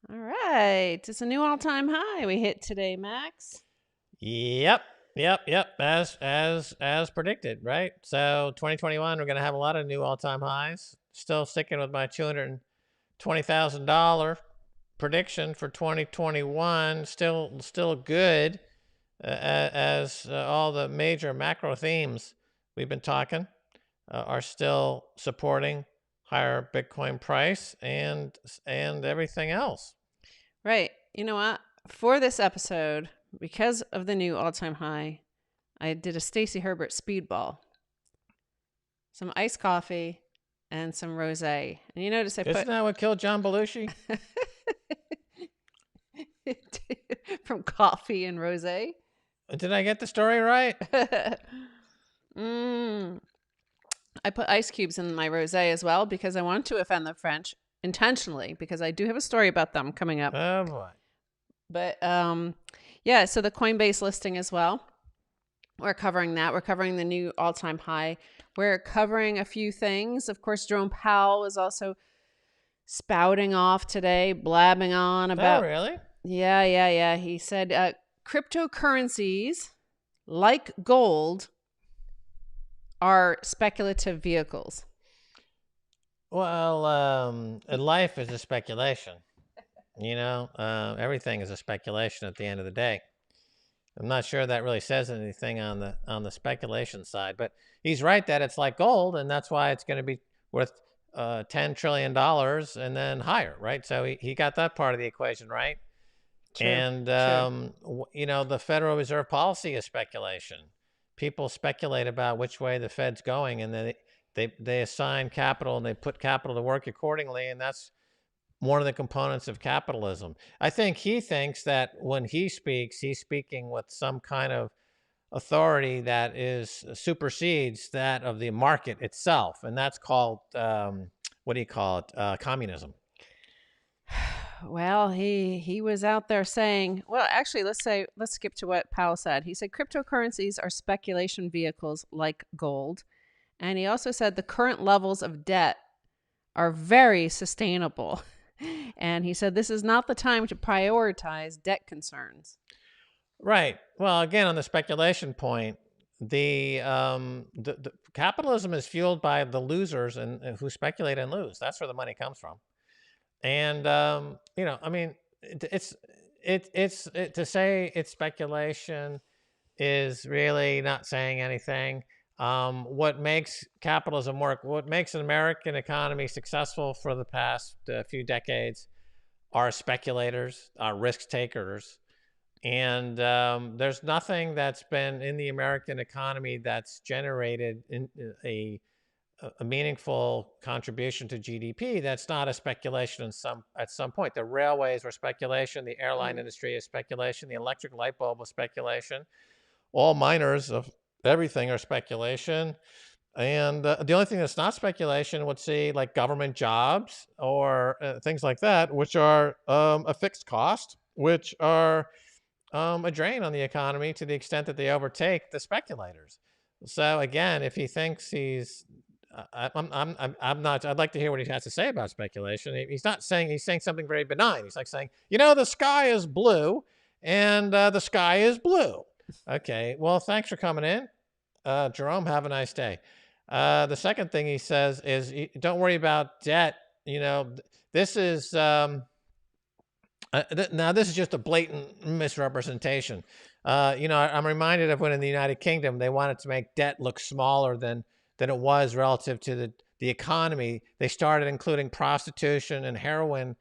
All right. It's a new all-time high we hit today, Max. Yep. Yep. As predicted, right? So 2021, we're going to have a lot of new all-time highs. Still sticking with my $220,000 prediction for 2021. Still good, as all the major macro themes we've been talking are still supporting higher Bitcoin price and everything else. Right. You know what? For this episode, because of the new all-time high, I did a Stacy Herbert Speedball. Some iced coffee and some rosé. And you notice I Isn't put that what killed John Belushi? from coffee and rosé. Did I get the story right? mm. I put ice cubes in my rosé as well because I wanted to offend the French intentionally because I do have a story about them coming up. Oh boy. But yeah, so the Coinbase listing as well. We're covering that. We're covering the new all-time high. We're covering a few things. Of course, Jerome Powell is also spouting off today, blabbing on Oh about. really? Yeah. He said cryptocurrencies, like gold, are speculative vehicles. Well, life is a speculation. Everything is a speculation at the end of the day. I'm not sure that really says anything on the speculation side, but he's right that it's like gold, and that's why it's going to be worth $10 trillion and then higher, right? So he got that part of the equation right. True. And True. the Federal Reserve policy is speculation. People speculate about which way the Fed's going, and then they assign capital and they put capital to work accordingly, and that's one of the components of capitalism. I think he thinks that when he speaks, he's speaking with some kind of authority that is supersedes that of the market itself, and that's called what do you call it? Communism. Well, he was out there saying, well, actually, let's skip to what Powell said. He said cryptocurrencies are speculation vehicles like gold, and he also said the current levels of debt are very sustainable. And he said this is not the time to prioritize debt concerns. Right. Well, again, on the speculation point, the capitalism is fueled by the losers and who speculate and lose. That's where the money comes from. And I mean, to say it's speculation is really not saying anything. What makes capitalism work, what makes an American economy successful for the past few decades are speculators, are risk takers. And there's nothing that's been in the American economy that's generated a meaningful contribution to GDP that's not a speculation at some point. The railways were speculation, the airline industry is speculation, the electric light bulb was speculation. All miners of everything are speculation. And the only thing that's not speculation would see like government jobs or things like that, which are a fixed cost, which are a drain on the economy to the extent that they overtake the speculators. So again, if he thinks I'm not. I'd like to hear what he has to say about speculation. He's not saying. He's saying something very benign. He's like saying, the sky is blue, and the sky is blue. Okay. Well, thanks for coming in, Jerome. Have a nice day. The second thing he says is, don't worry about debt. This is now this is just a blatant misrepresentation. I'm reminded of when in the United Kingdom they wanted to make debt look smaller than it was relative to the economy. They started including prostitution and heroin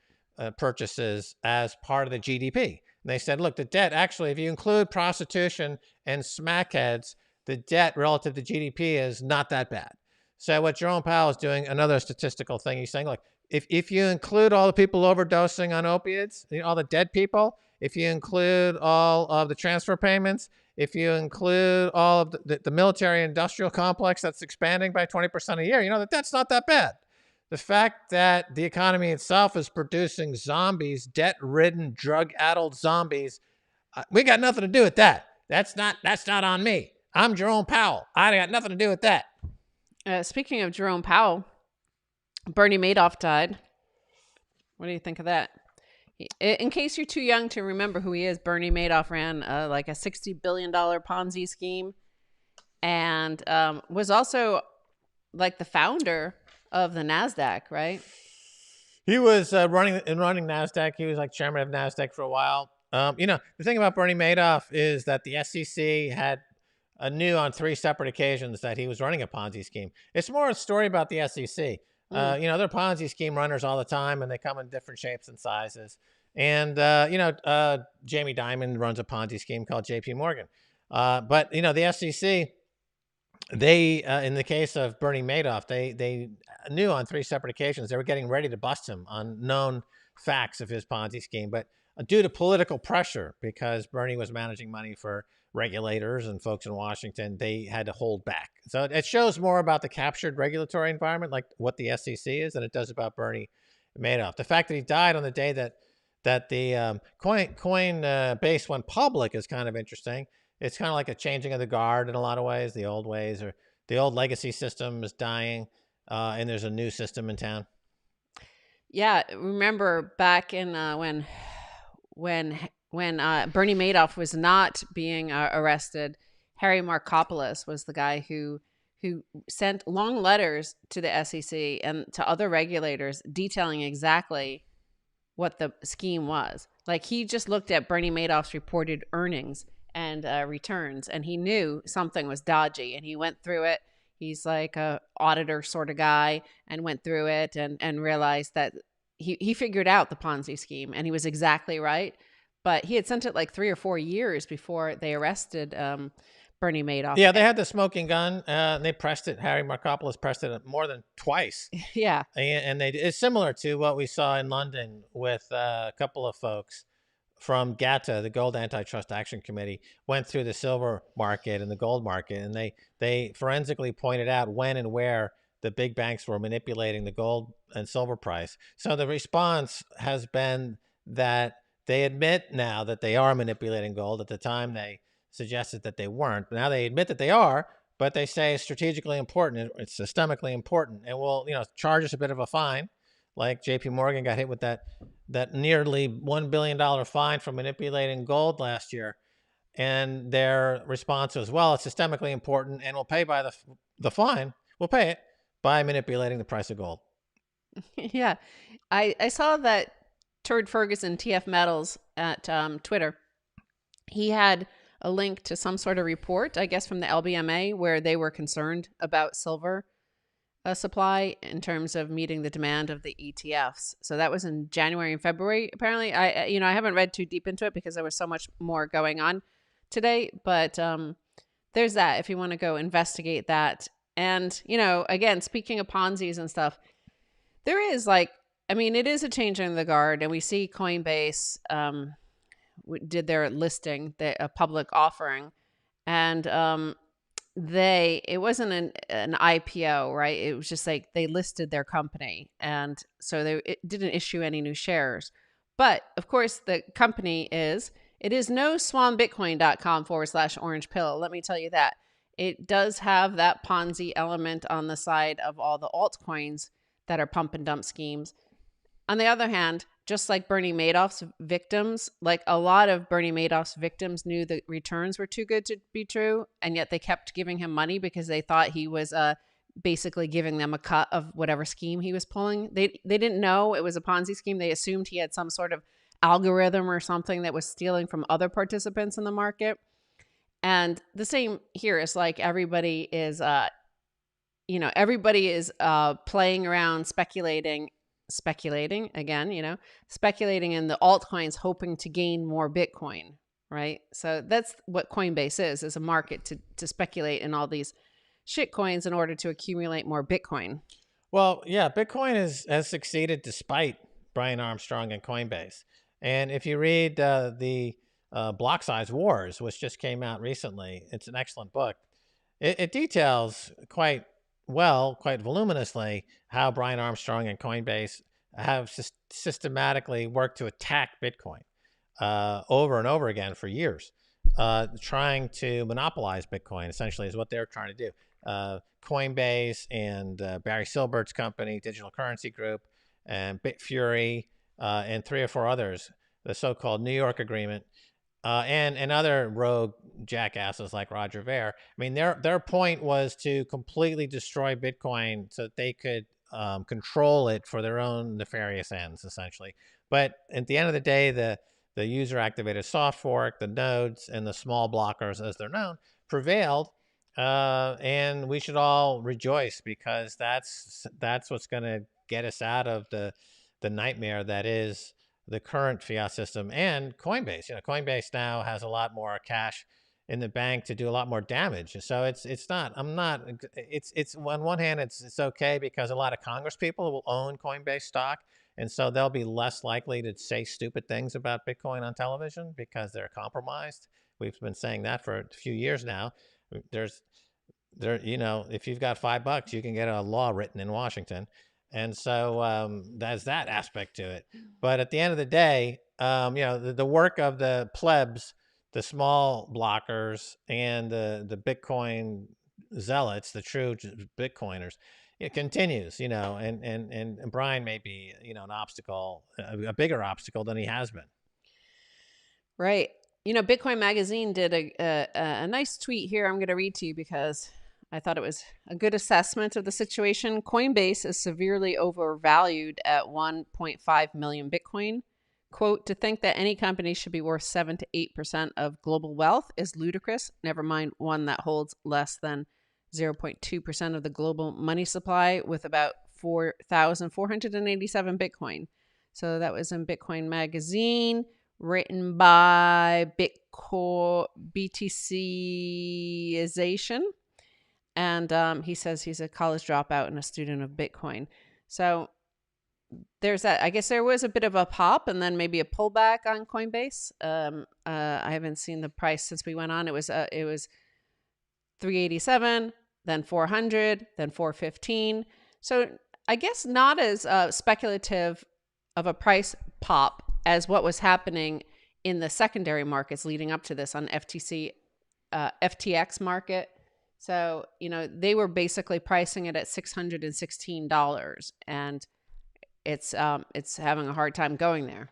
purchases as part of the GDP. And they said, look, the debt actually, if you include prostitution and smackheads, the debt relative to GDP is not that bad. So what Jerome Powell is doing, another statistical thing, he's saying, like, if you include all the people overdosing on opiates, all the dead people, if you include all of the transfer payments, if you include all of the military industrial complex that's expanding by 20% a year, that's not that bad. The fact that the economy itself is producing zombies, debt-ridden, drug-addled zombies, we got nothing to do with that. That's not on me. I'm Jerome Powell. I got nothing to do with that. Speaking of Jerome Powell, Bernie Madoff died. What do you think of that? In case you're too young to remember who he is, Bernie Madoff ran like a $60 billion Ponzi scheme, and was also like the founder of the NASDAQ, right? He was running NASDAQ. He was like chairman of NASDAQ for a while. The thing about Bernie Madoff is that the SEC had knew on 3 separate occasions that he was running a Ponzi scheme. It's more a story about the SEC. They're Ponzi scheme runners all the time, and they come in different shapes and sizes. And Jamie Dimon runs a Ponzi scheme called J.P. Morgan. But the SEC, they in the case of Bernie Madoff, they knew on 3 separate occasions they were getting ready to bust him on known facts of his Ponzi scheme, but due to political pressure, because Bernie was managing money for regulators and folks in Washington, they had to hold back. So it shows more about the captured regulatory environment, like what the SEC is, than it does about Bernie Madoff. The fact that he died on the day that the Coinbase went public is kind of interesting. It's kind of like a changing of the guard in a lot of ways. The old ways, or the old legacy system is dying, and there's a new system in town. Yeah, remember back in when Bernie Madoff was not being arrested, Harry Markopolos was the guy who sent long letters to the SEC and to other regulators detailing exactly what the scheme was. Like, he just looked at Bernie Madoff's reported earnings and returns, and he knew something was dodgy, and he went through it. He's like a auditor sort of guy, and went through it and realized that he figured out the Ponzi scheme, and he was exactly right. But he had sent it like 3 or 4 years before they arrested Bernie Madoff. Yeah, they had the smoking gun. They pressed it. Harry Markopolos pressed it more than twice. Yeah. And it's similar to what we saw in London with a couple of folks from GATA, the Gold Antitrust Action Committee, went through the silver market and the gold market, and they forensically pointed out when and where the big banks were manipulating the gold and silver price. So the response has been that they admit now that they are manipulating gold. At the time, they suggested that they weren't. But now they admit that they are, but they say it's strategically important. It's systemically important, and will charge us a bit of a fine. Like J.P. Morgan got hit with that nearly $1 billion fine for manipulating gold last year. And their response was, well, it's systemically important, and we'll pay by the fine. We'll pay it by manipulating the price of gold. Yeah. I saw that Turd Ferguson, TF Metals at Twitter, he had a link to some sort of report, I guess from the LBMA, where they were concerned about silver supply in terms of meeting the demand of the ETFs. So that was in January and February. Apparently, I haven't read too deep into it because there was so much more going on today. But there's that if you want to go investigate that. And again, speaking of Ponzi's and stuff, there is it is a change in the guard, and we see Coinbase did their listing, a public offering, and it wasn't an IPO, right? It was just like they listed their company, and so it didn't issue any new shares. But of course, the company is no swanbitcoin.com/orange pill. Let me tell you that. It does have that Ponzi element on the side of all the altcoins that are pump and dump schemes. On the other hand, just like Bernie Madoff's victims, like a lot of Bernie Madoff's victims knew the returns were too good to be true, and yet they kept giving him money because they thought he was basically giving them a cut of whatever scheme he was pulling. They didn't know it was a Ponzi scheme. They assumed he had some sort of algorithm or something that was stealing from other participants in the market. And the same here is like everybody is playing around, speculating again, speculating in the altcoins, hoping to gain more Bitcoin, right? So that's what Coinbase is a market to speculate in all these shit coins in order to accumulate more Bitcoin. Well, yeah, Bitcoin has succeeded despite Brian Armstrong and Coinbase. And if you read the Block Size Wars, which just came out recently, it's an excellent book. It details quite voluminously how Brian Armstrong and Coinbase have systematically worked to attack Bitcoin over and over again for years, trying to monopolize Bitcoin, essentially, is what they're trying to do. Coinbase and Barry Silbert's company, Digital Currency Group, and Bitfury, and 3 or 4 others, the so-called New York Agreement, and other rogue jackasses like Roger Ver. I mean, their point was to completely destroy Bitcoin so that they could control it for their own nefarious ends, essentially. But at the end of the day, the user-activated soft fork, the nodes, and the small blockers, as they're known, prevailed, and we should all rejoice because that's what's going to get us out of the nightmare that is the current fiat system and Coinbase. Coinbase now has a lot more cash in the bank to do a lot more damage. So it's not. I'm not. It's on one hand, it's okay because a lot of Congress people will own Coinbase stock, and so they'll be less likely to say stupid things about Bitcoin on television because they're compromised. We've been saying that for a few years now. There's there, if you've got $5, you can get a law written in Washington. And so there's that aspect to it. But at the end of the day, the work of the plebs, the small blockers, and the Bitcoin zealots, the true Bitcoiners, it continues, and Brian may be, an obstacle, a bigger obstacle than he has been. Right. Bitcoin Magazine did a nice tweet here I'm going to read to you because I thought it was a good assessment of the situation. Coinbase is severely overvalued at 1.5 million Bitcoin. Quote, to think that any company should be worth 7 to 8% of global wealth is ludicrous, never mind one that holds less than 0.2% of the global money supply with about 4,487 Bitcoin. So that was in Bitcoin Magazine, written by Bitcoin BTCization. And he says he's a college dropout and a student of Bitcoin. So there's that. I guess there was a bit of a pop and then maybe a pullback on Coinbase. I haven't seen the price since we went on. It was 387, then 400, then 415. So I guess not as speculative of a price pop as what was happening in the secondary markets leading up to this on FTX market. So, they were basically pricing it at $616, and it's having a hard time going there.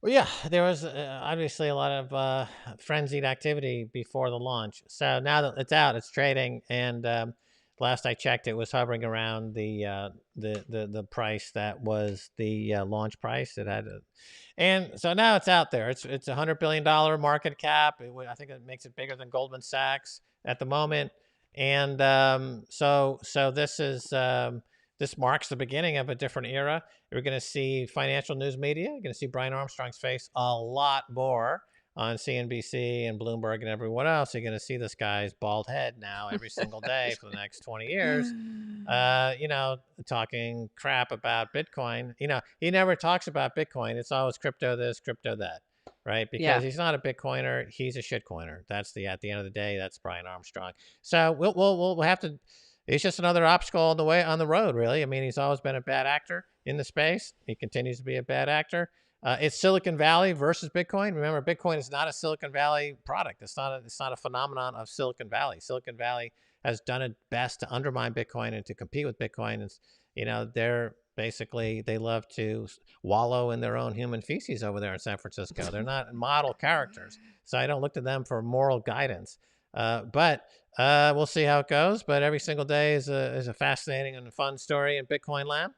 Well, yeah, there was obviously a lot of frenzied activity before the launch. So now that it's out, it's trading, and last I checked, it was hovering around the price that was the launch price. And so now it's out there. It's $100 billion market cap. I think it makes it bigger than Goldman Sachs at the moment. And so this marks the beginning of a different era. You're going to see financial news media. You're going to see Brian Armstrong's face a lot more on CNBC and Bloomberg and everyone else. You're going to see this guy's bald head now every single day for the next 20 years, talking crap about Bitcoin. He never talks about Bitcoin. It's always crypto this, crypto that, right? Because he's not a Bitcoiner. He's a shitcoiner. At the end of the day, that's Brian Armstrong. So we'll have to. It's just another obstacle on the road, really. I mean, he's always been a bad actor in the space. He continues to be a bad actor. It's Silicon Valley versus Bitcoin. Remember, Bitcoin is not a Silicon Valley product. It's not a phenomenon of Silicon Valley. Silicon Valley has done its best to undermine Bitcoin and to compete with Bitcoin. And, they love to wallow in their own human feces over there in San Francisco. They're not model characters. So I don't look to them for moral guidance. But we'll see how it goes. But every single day is a fascinating and fun story in Bitcoin land.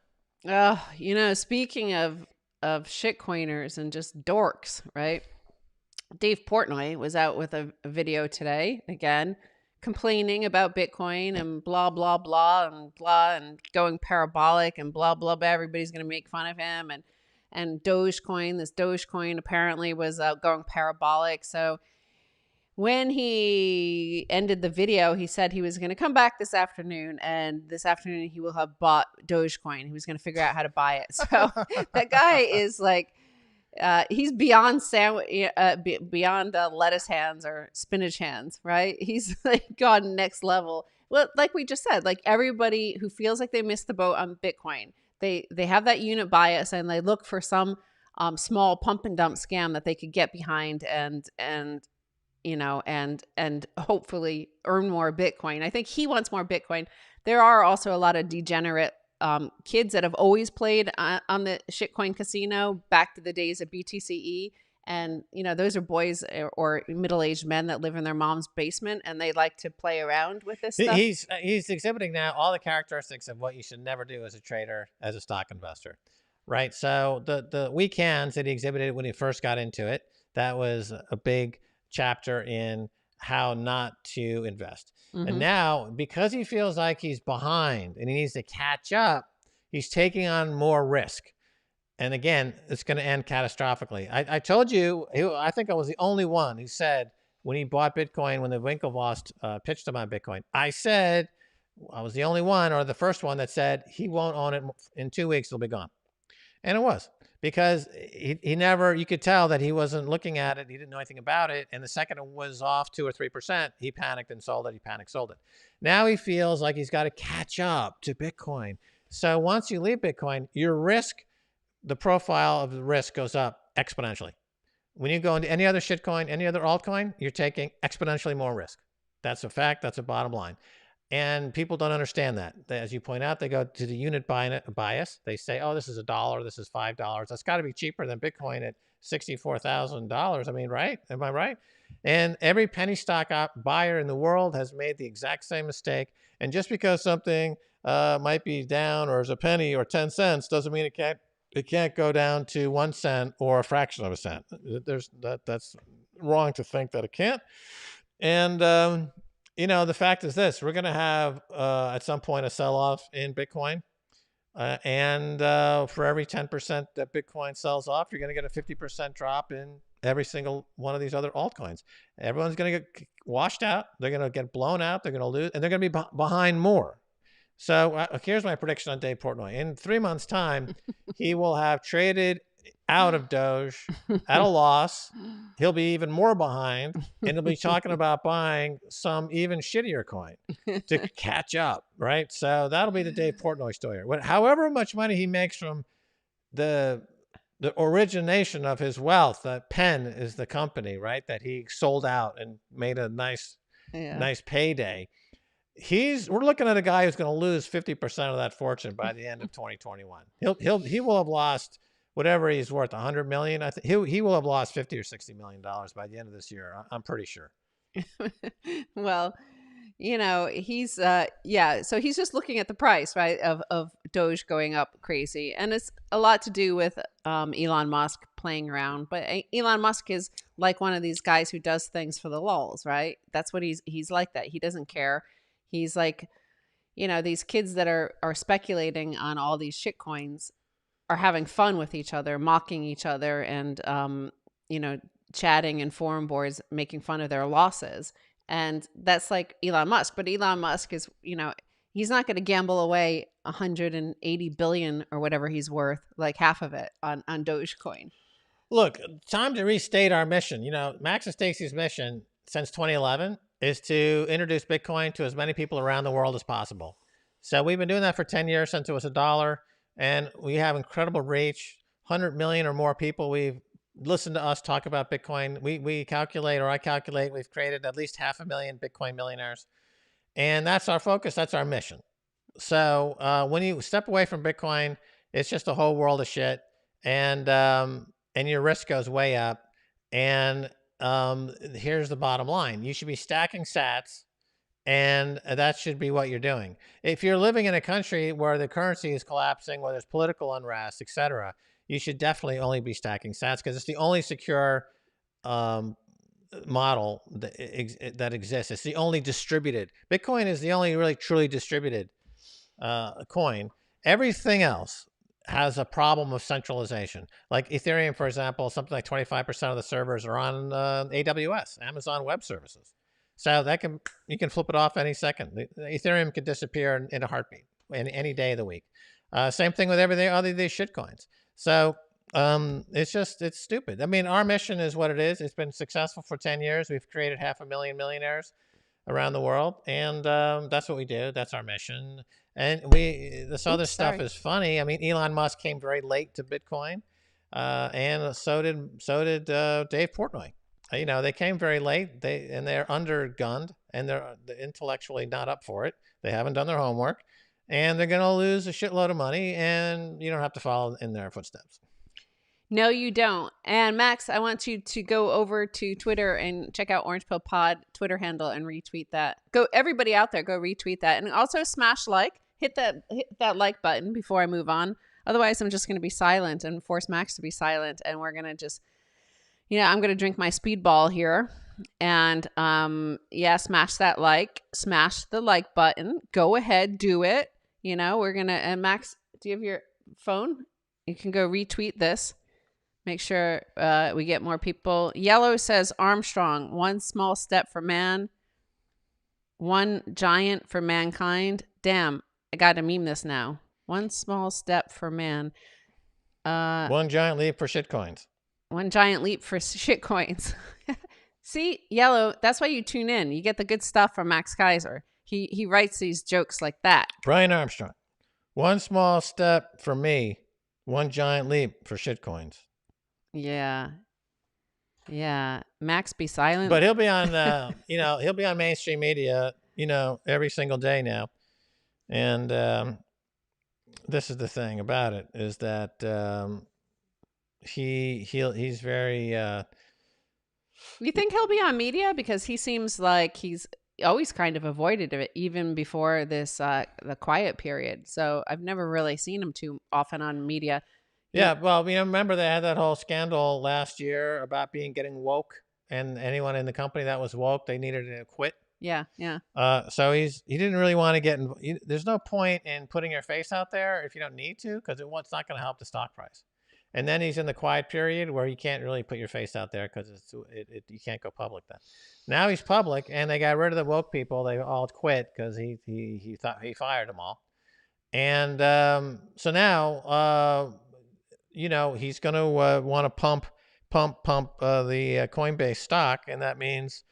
Speaking of shitcoiners and just dorks, right? Dave Portnoy was out with a video today, again, complaining about Bitcoin and blah, blah, blah, and going parabolic and blah, blah, blah. Everybody's going to make fun of him. And Dogecoin apparently was going parabolic. So when he ended the video, he said he was going to come back this afternoon, and this afternoon he will have bought Dogecoin. He was going to figure out how to buy it. So that guy is like, he's beyond beyond lettuce hands or spinach hands, right? He's like gone next level. Well, like we just said, like everybody who feels like they missed the boat on Bitcoin, they have that unit bias and they look for some small pump and dump scam that they could get behind and hopefully earn more Bitcoin. I think he wants more Bitcoin. There are also a lot of degenerate kids that have always played on the shitcoin casino back to the days of BTCE. And, those are boys or middle-aged men that live in their mom's basement, and they like to play around with this stuff. He's exhibiting now all the characteristics of what you should never do as a trader, as a stock investor, right? So the weekends that he exhibited when he first got into it, that was a big chapter in how not to invest. And now, because he feels like he's behind and he needs to catch up, he's taking on more risk. And again, it's going to end catastrophically. I told you, I think I was the only one who said when he bought Bitcoin, when the Winklevoss pitched him on Bitcoin, I said I was the only one, or the first one, that said he won't own it in 2 weeks. It'll be gone. And it was, because he never, you could tell that he wasn't looking at it. He didn't know anything about it. And the second it was off 2 or 3%, he panicked and sold it. He panicked, sold it. Now he feels like he's got to catch up to Bitcoin. So once you leave Bitcoin, your risk, the profile of the risk goes up exponentially. When you go into any other shitcoin, any other altcoin, you're taking exponentially more risk. That's a fact. That's a bottom line. And people don't understand that. As you point out, they go to the unit bias. They say, oh, this is $1. This is $5. That's got to be cheaper than Bitcoin at $64,000. I mean, right? Am I right? And every penny stock buyer in the world has made the exact same mistake. And just because something might be down or is a penny or 10 cents doesn't mean it can't go down to 1 cent or a fraction of a cent. That's wrong to think that it can't. And the fact is this: we're going to have at some point a sell-off in Bitcoin, and for every 10% that Bitcoin sells off, you're going to get a 50% drop in every single one of these other altcoins. Everyone's going to get washed out. They're going to get blown out. They're going to lose, and they're going to be behind more. So here's my prediction on Dave Portnoy. In 3 months' time, he will have traded out of Doge at a loss. He'll be even more behind, and he'll be talking about buying some even shittier coin to catch up, right? So that'll be the Dave Portnoy story. However much money he makes from the origination of his wealth, Penn is the company, right, that he sold out and made a nice payday. We're looking at a guy who's going to lose 50% of that fortune by the end of 2021. He will have lost whatever he's worth, 100 million. I think he will have lost 50 or 60 million dollars by the end of this year. I'm pretty sure. Well, he's so he's just looking at the price, right, of Doge going up crazy, and it's a lot to do with Elon Musk playing around. But Elon Musk is like one of these guys who does things for the lulz, right? That's what he's like. That he doesn't care. He's like, these kids that are speculating on all these shit coins are having fun with each other, mocking each other, and chatting in forum boards, making fun of their losses. And that's like Elon Musk. But Elon Musk is, he's not going to gamble away 180 billion or whatever he's worth, like half of it on Dogecoin. Look, time to restate our mission. Max and Stacy's mission since 2011 is to introduce Bitcoin to as many people around the world as possible. So we've been doing that for 10 years since it was $1. And we have incredible reach, 100 million or more people. We've listened to us talk about Bitcoin. I calculate, we've created at least 500,000 Bitcoin millionaires. And that's our focus. That's our mission. So when you step away from Bitcoin, it's just a whole world of shit. And your risk goes way up. And here's the bottom line. You should be stacking sats. And that should be what you're doing. If you're living in a country where the currency is collapsing, where there's political unrest, etc., you should definitely only be stacking sats, because it's the only secure model that exists. It's the only distributed. Bitcoin is the only really truly distributed coin. Everything else has a problem of centralization. Like Ethereum, for example, something like 25% of the servers are on AWS, Amazon Web Services. So you can flip it off any second. Ethereum could disappear in a heartbeat, any day of the week. Same thing with everything other these shitcoins. So it's stupid. I mean, our mission is what it is. It's been successful for 10 years. We've created 500,000 millionaires around the world, and that's what we do. That's our mission. And this other stuff is funny. I mean, Elon Musk came very late to Bitcoin, and so did Dave Portnoy. They came very late. They're undergunned, and they're intellectually not up for it. They haven't done their homework, and they're going to lose a shitload of money, and you don't have to follow in their footsteps. No, you don't. And Max, I want you to go over to Twitter and check out Orange Pill Pod Twitter handle and retweet that. Go, everybody out there, go retweet that, and also smash like. Hit that like button before I move on. Otherwise, I'm just going to be silent and force Max to be silent, and we're going to just, I'm going to drink my Speedball here, and smash that like, smash the like button. Go ahead, do it. We're gonna. And Max, do you have your phone? You can go retweet this. Make sure we get more people. Yellow says Armstrong, one small step for man, one giant for mankind. Damn, I got to meme this now. One small step for man. One giant leap for shitcoins. One giant leap for shitcoins. See, Yellow, that's why you tune in. You get the good stuff from Max Kaiser. He writes these jokes like that. Brian Armstrong, one small step for me, one giant leap for shitcoins. Yeah. Max, be silent. But he'll be on, he'll be on mainstream media, every single day now. And this is the thing about it, is that he's very. You think he'll be on media? Because he seems like he's always kind of avoided it, even before this the quiet period. So I've never really seen him too often on media. Yeah, well, remember they had that whole scandal last year about getting woke, and anyone in the company that was woke, they needed to quit. Yeah. So he didn't really want to get there's no point in putting your face out there if you don't need to, because it's not going to help the stock price. And then he's in the quiet period where you can't really put your face out there because you can't go public then. Now he's public, and they got rid of the woke people. They all quit because he thought he fired them all. And so now he's going to want to pump the Coinbase stock, and that means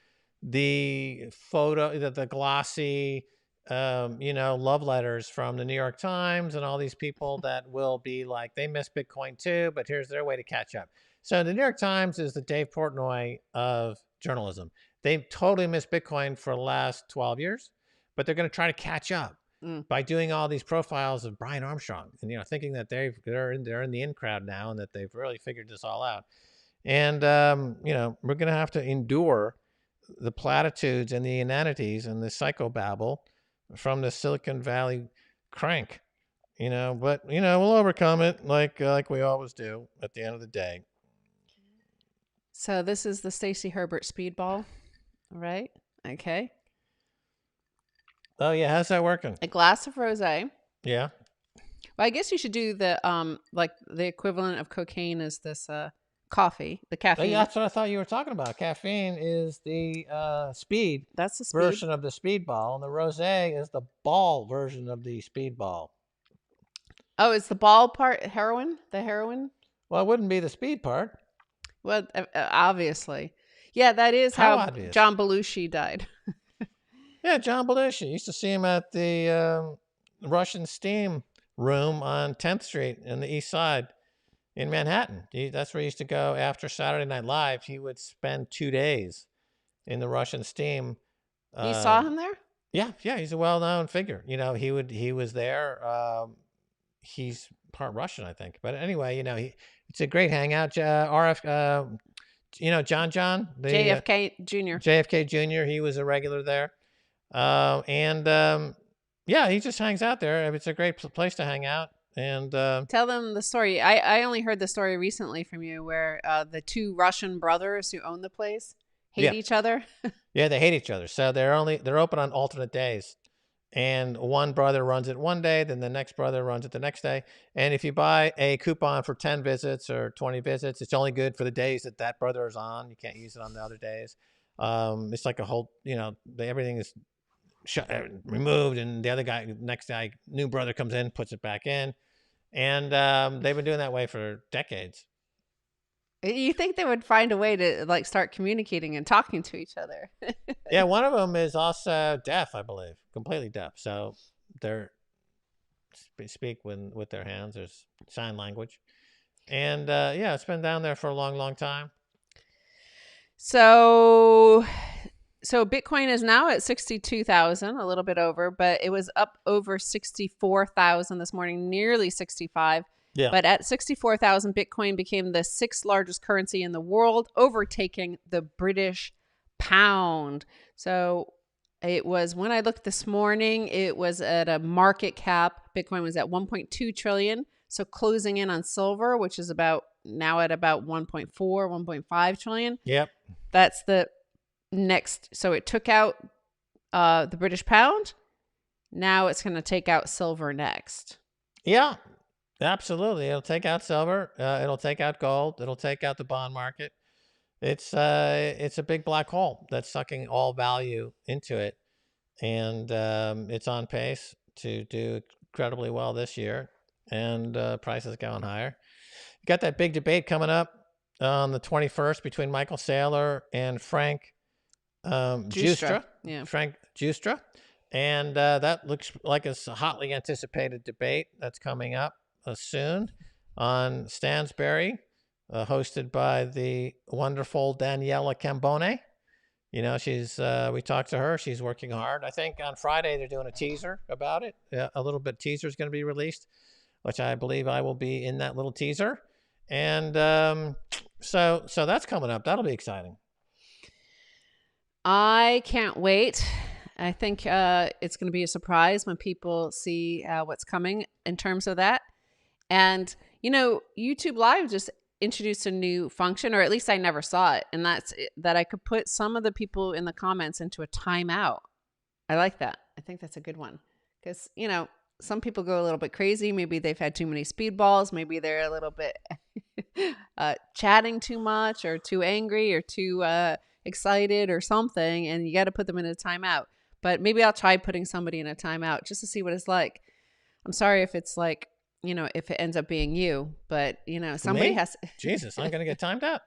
the the glossy love letters from the New York Times and all these people that will be like, they miss Bitcoin too, but here's their way to catch up. So the New York Times is the Dave Portnoy of journalism. They've totally missed Bitcoin for the last 12 years, but they're going to try to catch up by doing all these profiles of Brian Armstrong, and thinking that they're in the in crowd now, and that they've really figured this all out. And we're going to have to endure the platitudes and the inanities and the psychobabble from the Silicon Valley crank, but we'll overcome it like we always do at the end of the day. So this is the Stacy Herbert Speedball, right? Okay. Oh yeah, how's that working? A glass of rosé. Yeah. Well, I guess you should do the like the equivalent of cocaine is this coffee, the caffeine. Yeah, that's what I thought you were talking about. Caffeine is the speed. That's the speed version of the Speedball, and the rosé is the ball version of the Speedball. Oh, is the ball part heroin? The heroin? Well, it wouldn't be the speed part. Well, obviously. Yeah, that is how John Belushi died. Yeah, John Belushi. You used to see him at the Russian Steam Room on 10th Street in the East Side in Manhattan. That's where he used to go after Saturday Night Live. He would spend 2 days in the Russian Steam. You saw him there? Yeah, he's a well-known figure. He was there. He's part Russian, I think. But anyway, it's a great hangout. John, the JFK Jr. JFK Jr. He was a regular there. He just hangs out there. It's a great place to hang out. And tell them the story. I only heard the story recently from you where the two Russian brothers who own the place hate each other. Yeah, they hate each other. So they're open on alternate days. And one brother runs it one day, then the next brother runs it the next day. And if you buy a coupon for 10 visits or 20 visits, it's only good for the days that brother is on. You can't use it on the other days. It's like a whole, everything is removed, and the other guy, next guy, new brother comes in, puts it back in. And they've been doing that way for decades. You think they would find a way to start communicating and talking to each other? Yeah, one of them is also deaf, I believe, completely deaf. So they're speak with their hands. There's sign language, and it's been down there for a long, long time. So So Bitcoin is now at 62,000, a little bit over, but it was up over 64,000 this morning, nearly 65. Yeah. But at 64,000, Bitcoin became the sixth largest currency in the world, overtaking the British pound. So it was, when I looked this morning, it was at a market cap. Bitcoin was at 1.2 trillion. So closing in on silver, which is about now at about 1.4, 1.5 trillion. Yep. That's the next. So it took out the British pound. Now it's going to take out silver next. Yeah, absolutely. It'll take out silver. It'll take out gold. It'll take out the bond market. It's a big black hole that's sucking all value into it, and it's on pace to do incredibly well this year. And prices going higher. You got that big debate coming up on the 21st between Michael Saylor and Frank Giustra. Yeah. Frank Giustra. And that looks like it's a hotly anticipated debate that's coming up soon on Stansberry, hosted by the wonderful Daniela Cambone. You know, we talked to her. She's working hard. I think on Friday they're doing a teaser about it. A little bit teaser is going to be released, which I believe I will be in that little teaser. And so that's coming up. That'll be exciting. I can't wait. I think it's going to be a surprise when people see what's coming in terms of that. And, you know, YouTube Live just introduced a new function, or at least I never saw it. And that's that I could put some of the people in the comments into a timeout. I like that. I think that's a good one. Because, you know, some people go a little bit crazy. Maybe they've had too many speedballs. Maybe they're a little bit chatting too much or too angry or too excited or something. And you got to put them in a timeout. But maybe I'll try putting somebody in a timeout just to see what it's like. I'm sorry if it's like, you know, if it ends up being you. But, you know, somebody has... Jesus, I'm going to get timed out.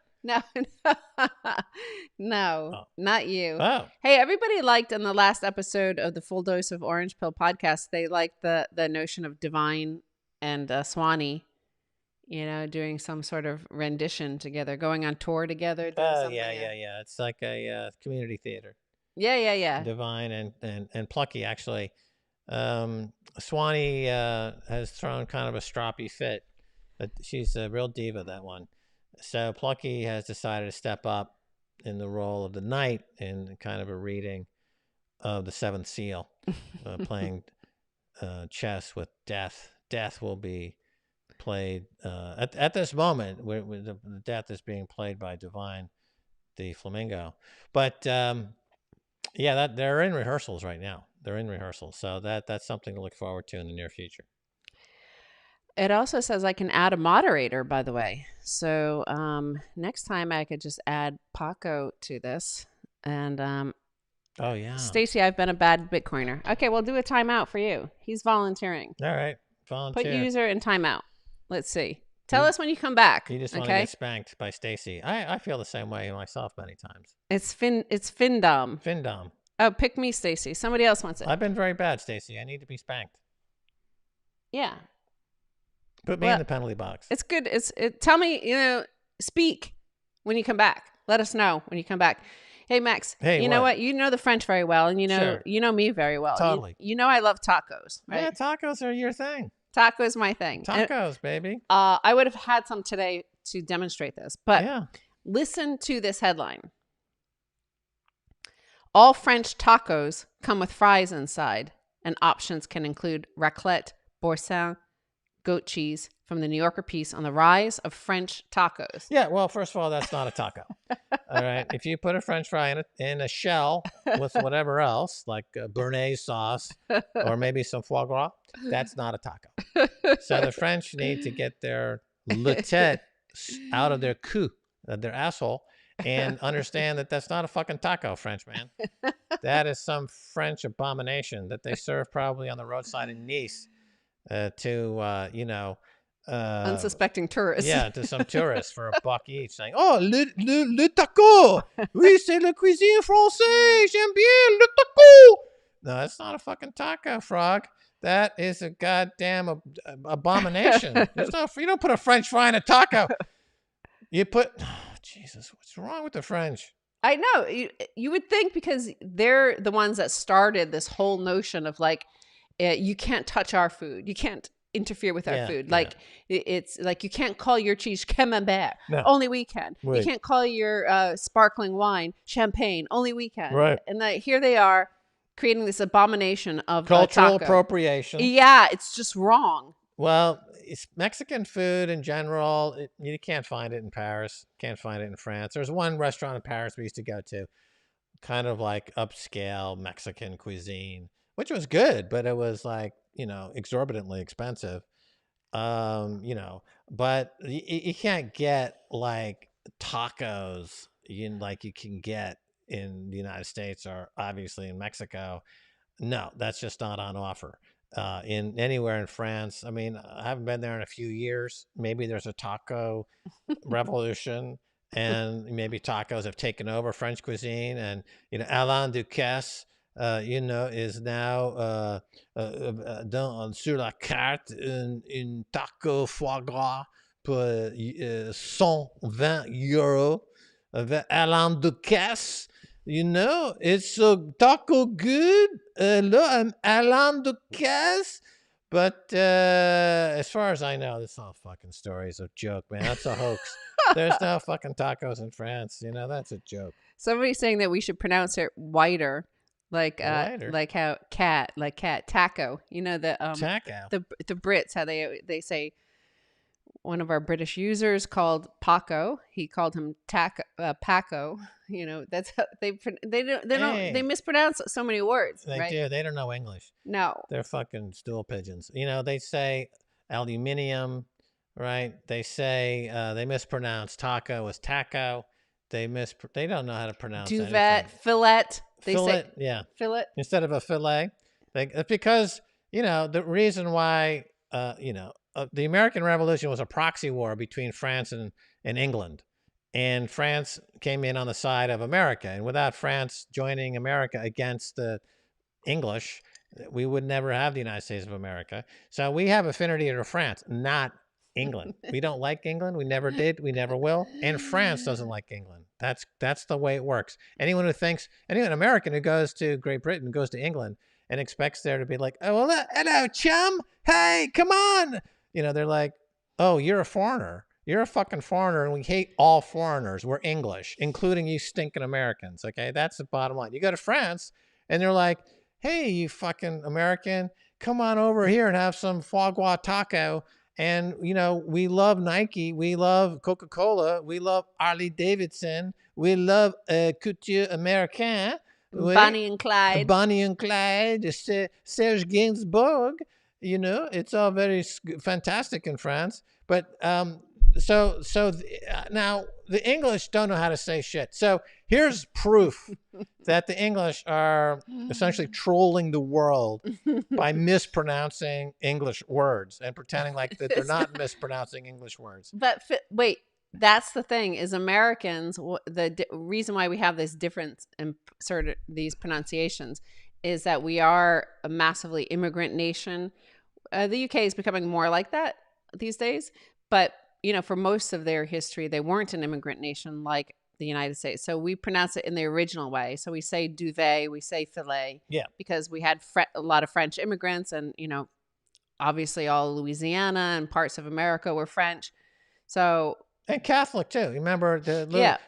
No, not you. Oh. Hey, everybody liked in the last episode of the Full Dose of Orange Pill podcast, they liked the notion of Divine and Swanee, you know, doing some sort of rendition together, going on tour together. Oh, yeah. It's like a community theater. Yeah. Divine and Plucky, actually. Swanee has thrown kind of a stroppy fit. She's a real diva, that one. So Plucky has decided to step up in the role of the knight in kind of a reading of the Seventh Seal, playing chess with Death. Death will be played at this moment, where the Death is being played by Divine, the flamingo. But yeah, they're in rehearsals right now. They're in rehearsals, so that's something to look forward to in the near future. It also says I can add a moderator, by the way. So next time I could just add Paco to this. And oh, yeah. Stacy, I've been a bad Bitcoiner. Okay, we'll do a timeout for you. He's volunteering. All right. Volunteer. Put user in timeout. Let's see. Tell us when you come back. You just want to get spanked by Stacy. I feel the same way myself many times. It's Findom. Findom. Oh, pick me, Stacy. Somebody else wants it. I've been very bad, Stacy. I need to be spanked. Yeah. Put me in the penalty box. It's good. Tell me, you know, speak when you come back. Let us know when you come back. Hey, Max. Hey, you know what? You know the French very well, and you know me very well. Totally. You know I love tacos, right? Yeah, tacos are your thing. Tacos my thing. Tacos, baby. I would have had some today to demonstrate this, but yeah. Listen to this headline. All French tacos come with fries inside, and options can include raclette, boursin, goat cheese, from the New Yorker piece on the rise of French tacos. Yeah, well, first of all, that's not a taco. All right. If you put a French fry in a shell with whatever else, like béarnaise sauce or maybe some foie gras, that's not a taco. So the French need to get their le tête out of their cul, their asshole, and understand that that's not a fucking taco, French man. That is some French abomination that they serve probably on the roadside in Nice to, you know, unsuspecting tourists. Yeah, to some tourists for $1 each, saying, "Oh, le taco, oui, c'est la cuisine française, j'aime bien le taco." No, that's not a fucking taco, frog. That is a goddamn abomination. You don't put a French fry in a taco. You put, oh, Jesus, what's wrong with the French? I know. You would think because they're the ones that started this whole notion of like, you can't touch our food. You can't interfere with our Yeah, food. yeah. Like it's like you can't call your cheese camembert. No. Only we can. You Right. can't call your sparkling wine champagne. Only we can. Right. And here they are creating this abomination of Cultural taco. appropriation. Yeah, it's just wrong. Well, it's Mexican food in general, you can't find it in Paris. Can't find it in France. There's one restaurant in Paris we used to go to, kind of like upscale Mexican cuisine, which was good, but it was like, exorbitantly expensive. But you can't get like tacos like you can get in the United States or obviously in Mexico. No, that's just not on offer. In anywhere in France. I mean, I haven't been there in a few years. Maybe there's a taco revolution, and maybe tacos have taken over French cuisine. And Alain Ducasse, is now sur la carte une taco foie gras pour 120 euros. Alain Ducasse. It's so taco good. Look, I'm Alain Ducasse. But as far as I know, this all fucking story is a joke, man. That's a hoax. There's no fucking tacos in France. That's a joke. Somebody's saying that we should pronounce it whiter, like Whiter? like how cat, taco. Taco. The Brits, how they say. One of our British users called Paco. He called him Paco. That's how they don't they mispronounce so many words. They right? do. They don't know English. No, They're fucking stool pigeons. They say aluminium, right? They say they mispronounce taco as taco. They don't know how to pronounce duvet, anything. fillet. They Fillet, say yeah, fillet instead of a fillet. It's because the reason why the American Revolution was a proxy war between France and England. And France came in on the side of America. And without France joining America against the English, we would never have the United States of America. So we have affinity to France, not England. We don't like England. We never did. We never will. And France doesn't like England. That's the way it works. Anyone American who goes to Great Britain goes to England and expects there to be like, oh, well, hello, chum. Hey, come on. They're like, oh, you're a foreigner. You're a fucking foreigner, and we hate all foreigners. We're English, including you stinking Americans, okay? That's the bottom line. You go to France, and they're like, hey, you fucking American, come on over here and have some foie gras taco. And, we love Nike. We love Coca-Cola. We love Harley Davidson. We love Couture Americain. Bonnie and Clyde. Bonnie and Clyde, Serge Gainsbourg. It's all very fantastic in France. But so now the English don't know how to say shit. So here's proof that the English are essentially trolling the world by mispronouncing English words and pretending like that they're not mispronouncing English words. But wait, that's the thing is Americans, the reason why we have this difference in sort of these pronunciations is that we are a massively immigrant nation. The UK is becoming more like that these days. But, for most of their history, they weren't an immigrant nation like the United States. So we pronounce it in the original way. So we say duvet, we say filet. Yeah. Because we had a lot of French immigrants and, obviously all Louisiana and parts of America were French. So. And Catholic, too. Remember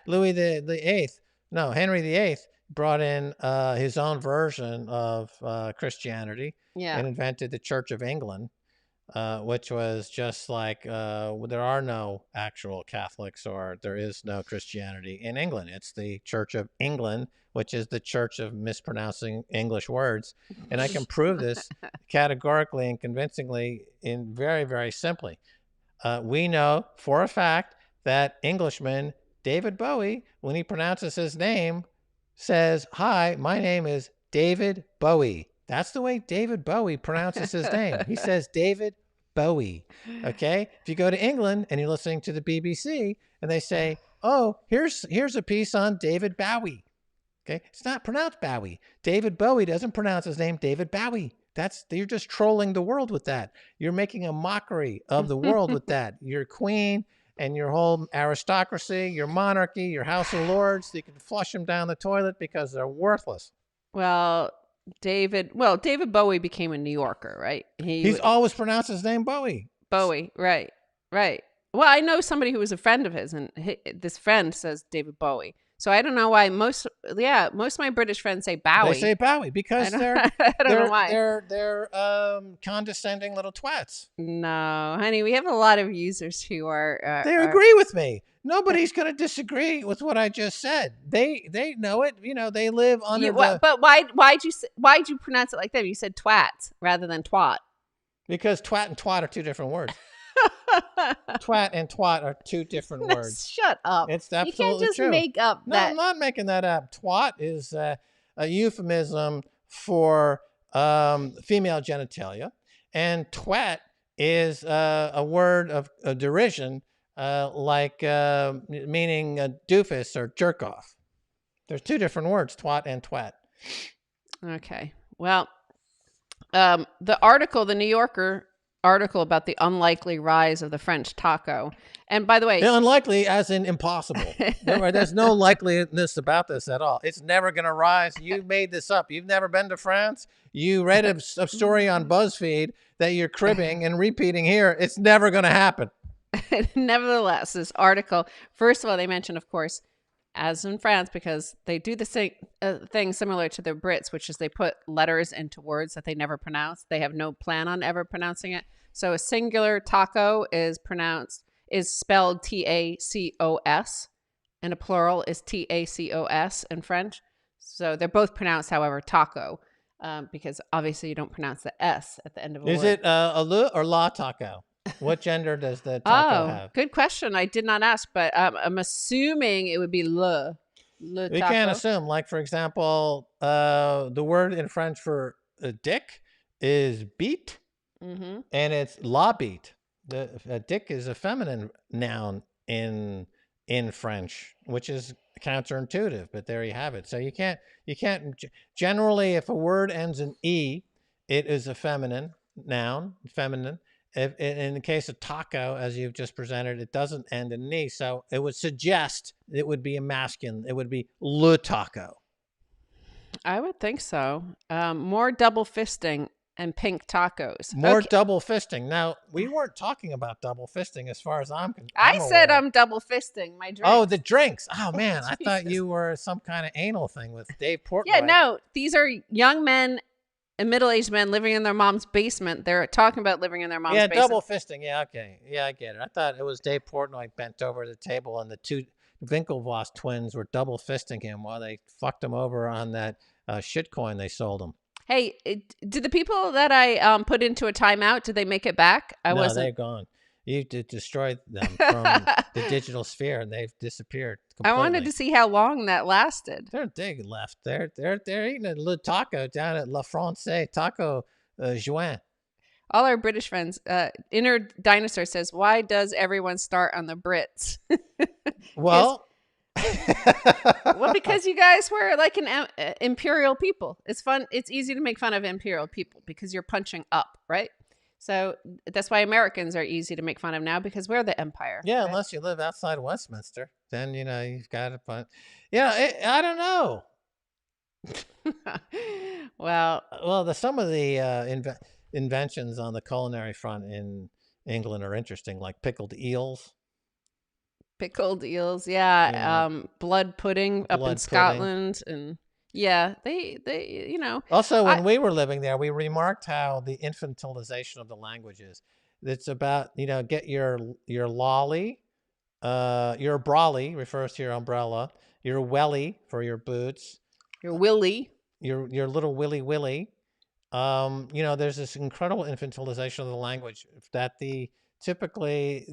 Louis the Eighth? No, Henry VIII brought in his own version of Christianity and invented the Church of England, which was just like there are no actual Catholics or there is no Christianity in England. It's the Church of England, which is the church of mispronouncing English words. And I can prove this categorically and convincingly in very, very simply. We know for a fact that Englishman David Bowie, when he pronounces his name, says, "Hi, my name is David Bowie." That's the way David Bowie pronounces his name. He says David Bowie. Okay? If you go to England and you're listening to the BBC and they say, "Oh, here's a piece on David Bowie." Okay? It's not pronounced Bowie. David Bowie doesn't pronounce his name David Bowie. You're just trolling the world with that. You're making a mockery of the world with that. Your queen and your whole aristocracy, your monarchy, your House of Lords. You can flush them down the toilet because they're worthless. Well, David Bowie became a New Yorker, right? He's always pronounced his name Bowie. Bowie, right. Well, I know somebody who was a friend of his, and this friend says David Bowie. So I don't know why most of my British friends say Bowie. They say Bowie because they're I don't know why. They're condescending little twats. No, honey, we have a lot of users who are. They agree with me. Nobody's going to disagree with what I just said. They know it. You know, they live under But why'd you pronounce it like that? You said twat rather than twat. Because twat and twat are two different words. Twat and twat are two different words. Shut up. It's absolutely true. You can't just true. make up No, that. I'm not making that up. Twat is a euphemism for female genitalia, and twat is a word of derision, like meaning a doofus or jerk off. There's two different words, twat and twat. Okay. Well, the article, the New Yorker article about the unlikely rise of the French taco. And by the way, unlikely as in impossible. There's no likeliness about this at all. It's never going to rise. You made this up. You've never been to France. You read a story on BuzzFeed that you're cribbing and repeating here. It's never going to happen. Nevertheless, this article, first of all, they mention, of course, as in France, because they do the same thing similar to the Brits, which is they put letters into words that they never pronounce. They have no plan on ever pronouncing it. So a singular taco is spelled Tacos, and a plural is Tacos in French. So they're both pronounced, however, taco, because obviously you don't pronounce the S at the end of a word. Is it a le or la taco? What gender does the taco have? Good question. I did not ask, but I'm assuming it would be le taco. We can't assume. Like, for example, the word in French for dick is beat, and it's la beat. Dick is a feminine noun in French, which is counterintuitive, but there you have it. So you can't generally, if a word ends in E, it is a feminine noun, feminine. If, in the case of taco, as you've just presented, it doesn't end in an E, so it would suggest it would be a masculine. It would be le taco. I would think so. More double fisting and pink tacos. More double fisting. Now, we weren't talking about double fisting as far as I'm concerned. I said I'm double fisting my drinks. Oh, the drinks. Oh, man. I thought you were some kind of anal thing with Dave Portnoy. Yeah, no. These are young men and middle-aged men living in their mom's basement. They're talking about living in their mom's basement. Yeah, double fisting. Yeah, okay. Yeah, I get it. I thought it was Dave Portnoy bent over the table and the two Winklevoss twins were double fisting him while they fucked him over on that shitcoin they sold him. Hey, did the people that I put into a timeout, did they make it back? No, they're gone. You destroyed them from the digital sphere, and they've disappeared completely. I wanted to see how long that lasted. They left. They're eating a little taco down at La Francais Taco Joint. All our British friends. Inner Dinosaur says, "Why does everyone start on the Brits?" Well, well, because you guys were like an imperial people. It's fun. It's easy to make fun of imperial people because you're punching up, right? So that's why Americans are easy to make fun of now, because we're the empire. Yeah, right? Unless you live outside Westminster, then you've got to find. I don't know. Well, some of the inventions on the culinary front in England are interesting, like pickled eels. Pickled eels, yeah. Blood pudding up in Scotland, and yeah, they Also, when we were living there, we remarked how the infantilization of the language is. It's about get your lolly, your brolly refers to your umbrella, your welly for your boots, your willy, your little willy. There's this incredible infantilization of the language that typically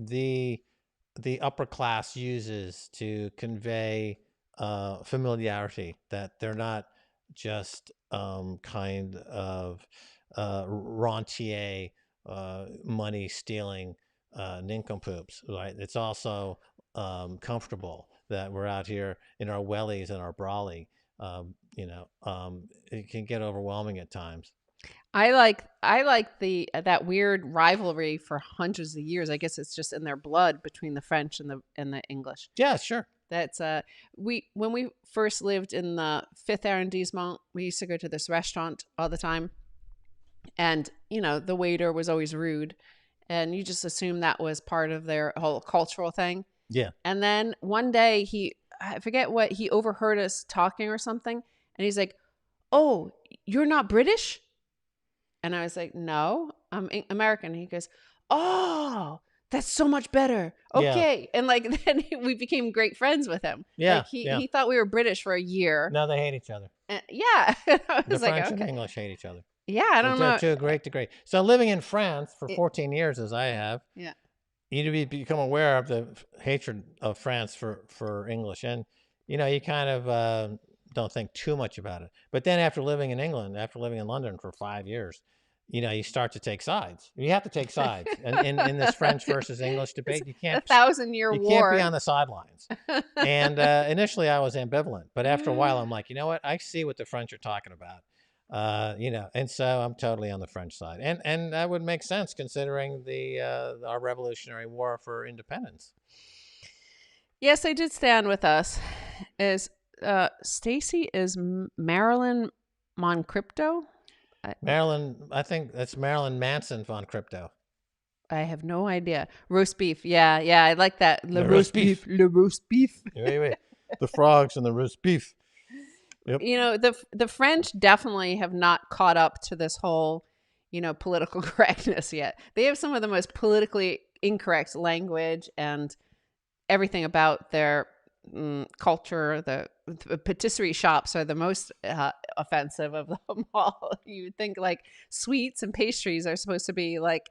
the upper class uses to convey familiarity, that they're not just kind of rentier, money stealing nincompoops, right? It's also comfortable that we're out here in our wellies and our brolly. It can get overwhelming at times. I like the that weird rivalry for hundreds of years. I guess it's just in their blood between the French and the English. Yeah, sure. That's we when we first lived in the Fifth Arrondissement, we used to go to this restaurant all the time, and the waiter was always rude, and you just assume that was part of their whole cultural thing. Yeah. And then one day I forget what, he overheard us talking or something, and he's like, "Oh, you're not British?" And I was like, "No, I'm American." And he goes, "Oh, that's so much better. Yeah. Okay." And like then we became great friends with him. Yeah. Like he thought we were British for a year. Now they hate each other. Yeah. I The was like, French and okay. English hate each other. Yeah, I don't know. To a great degree. So living in France for 14 years, as I have, Yeah. you become aware of the hatred of France for English, and you kind of don't think too much about it. But then after living in England, after living in London for 5 years, you start to take sides. You have to take sides, and in this French versus English debate, you can't a 1,000-year you war. can't be on the sidelines. And initially, I was ambivalent, but after a while, I'm like, you know what? I see what the French are talking about. And so I'm totally on the French side, and that would make sense considering our Revolutionary War for independence. Yes, they did stand with us. Is Stacy is Marilyn Moncrypto? Marilyn, I think that's Marilyn Manson von Crypto. I have no idea. Roast beef. Yeah, I like that. Le roast beef. Le roast beef. Wait. The frogs and the roast beef. Yep. The French definitely have not caught up to this whole, political correctness yet. They have some of the most politically incorrect language and everything about their culture. The patisserie shops are the most offensive of them all. You would think like sweets and pastries are supposed to be like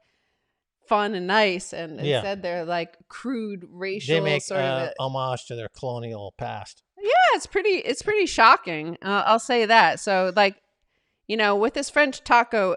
fun and nice, and instead they're like crude racial. They make sort of homage to their colonial past. Yeah, it's pretty shocking. I'll say that. So like, with this French taco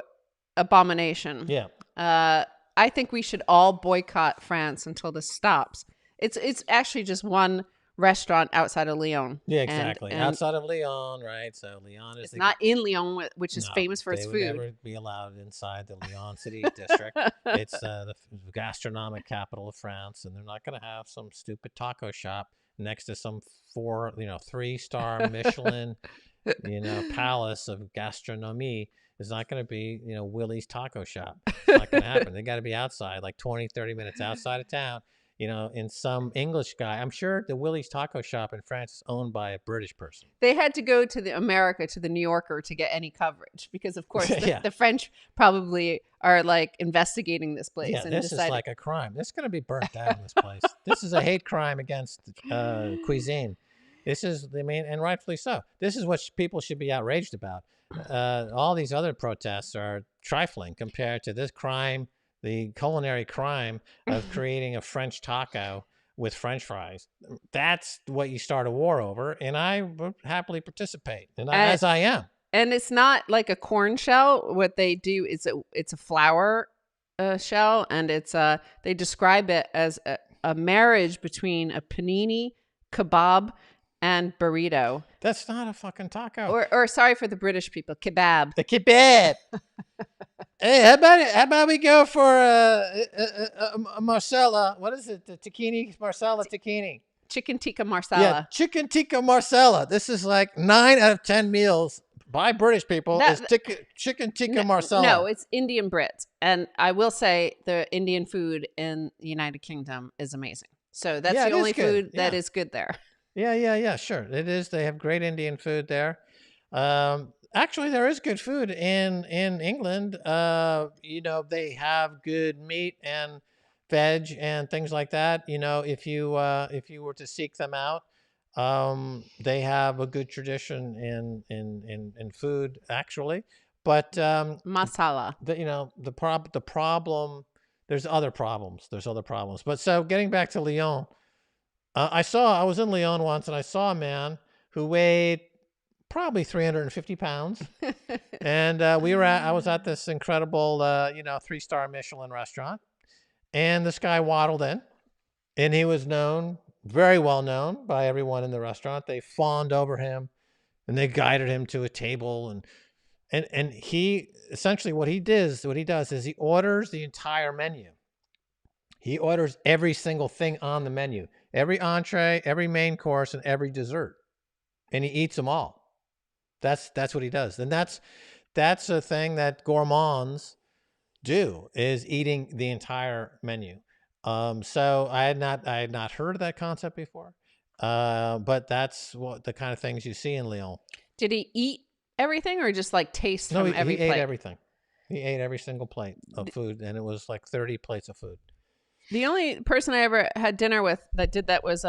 abomination, I think we should all boycott France until this stops. It's actually just one restaurant outside of Lyon. Yeah, exactly. And outside of Lyon, right? So Lyon is not in Lyon, which is famous for its food. They would never be allowed inside the Lyon city district. It's the gastronomic capital of France, and they're not going to have some stupid taco shop next to some 3-star Michelin, palace of gastronomie. Is not going to be, Willie's taco shop. It's not going to happen. They got to be outside, like 20, 30 minutes outside of town. In some English guy. I'm sure the Willie's taco shop in France is owned by a British person. They had to go to the New Yorker to get any coverage because, of course, the French probably are like investigating this place. Yeah, this is like a crime. This is going to be burnt down, this place. This is a hate crime against cuisine. This is, and rightfully so. This is what people should be outraged about. All these other protests are trifling compared to this crime, the culinary crime of creating a French taco with French fries. That's what you start a war over, and I would happily participate, as I am. And it's not like a corn shell. What they do is it's a flour shell, and it's they describe it as a marriage between a panini, kebab, and burrito. That's not a fucking taco. Or sorry for the British people, kebab. The kebab. Hey, how about we go for a marsala? What is it? The tacchini marsala tacchini. Chicken tikka marsala. Yeah, chicken tikka marsala. This is like 9 out of 10 meals by British people is chicken tikka marsala. No, it's Indian Brits. And I will say the Indian food in the United Kingdom is amazing. So that's the only food that is good there. Yeah, sure. It is. They have great Indian food there. Actually, there is good food in England. They have good meat and veg and things like that. If you were to seek them out, they have a good tradition in food actually. But masala. The problem. There's other problems. But so getting back to Lyon, I was in Lyon once and I saw a man who weighed probably 350 pounds. And I was at this incredible, 3-star Michelin restaurant, and this guy waddled in, and he was very well known by everyone in the restaurant. They fawned over him and they guided him to a table, And he essentially what he does is he orders the entire menu. He orders every single thing on the menu, every entree, every main course, and every dessert, and he eats them all. That's what he does, and that's a thing that gourmands do, is eating the entire menu. So I had not heard of that concept before, but that's what the kind of things you see in Lyon. Did he eat everything or just like taste No, from he every ate plate? everything. He ate every single plate of food, and it was like 30 plates of food. The only person I ever had dinner with that did that was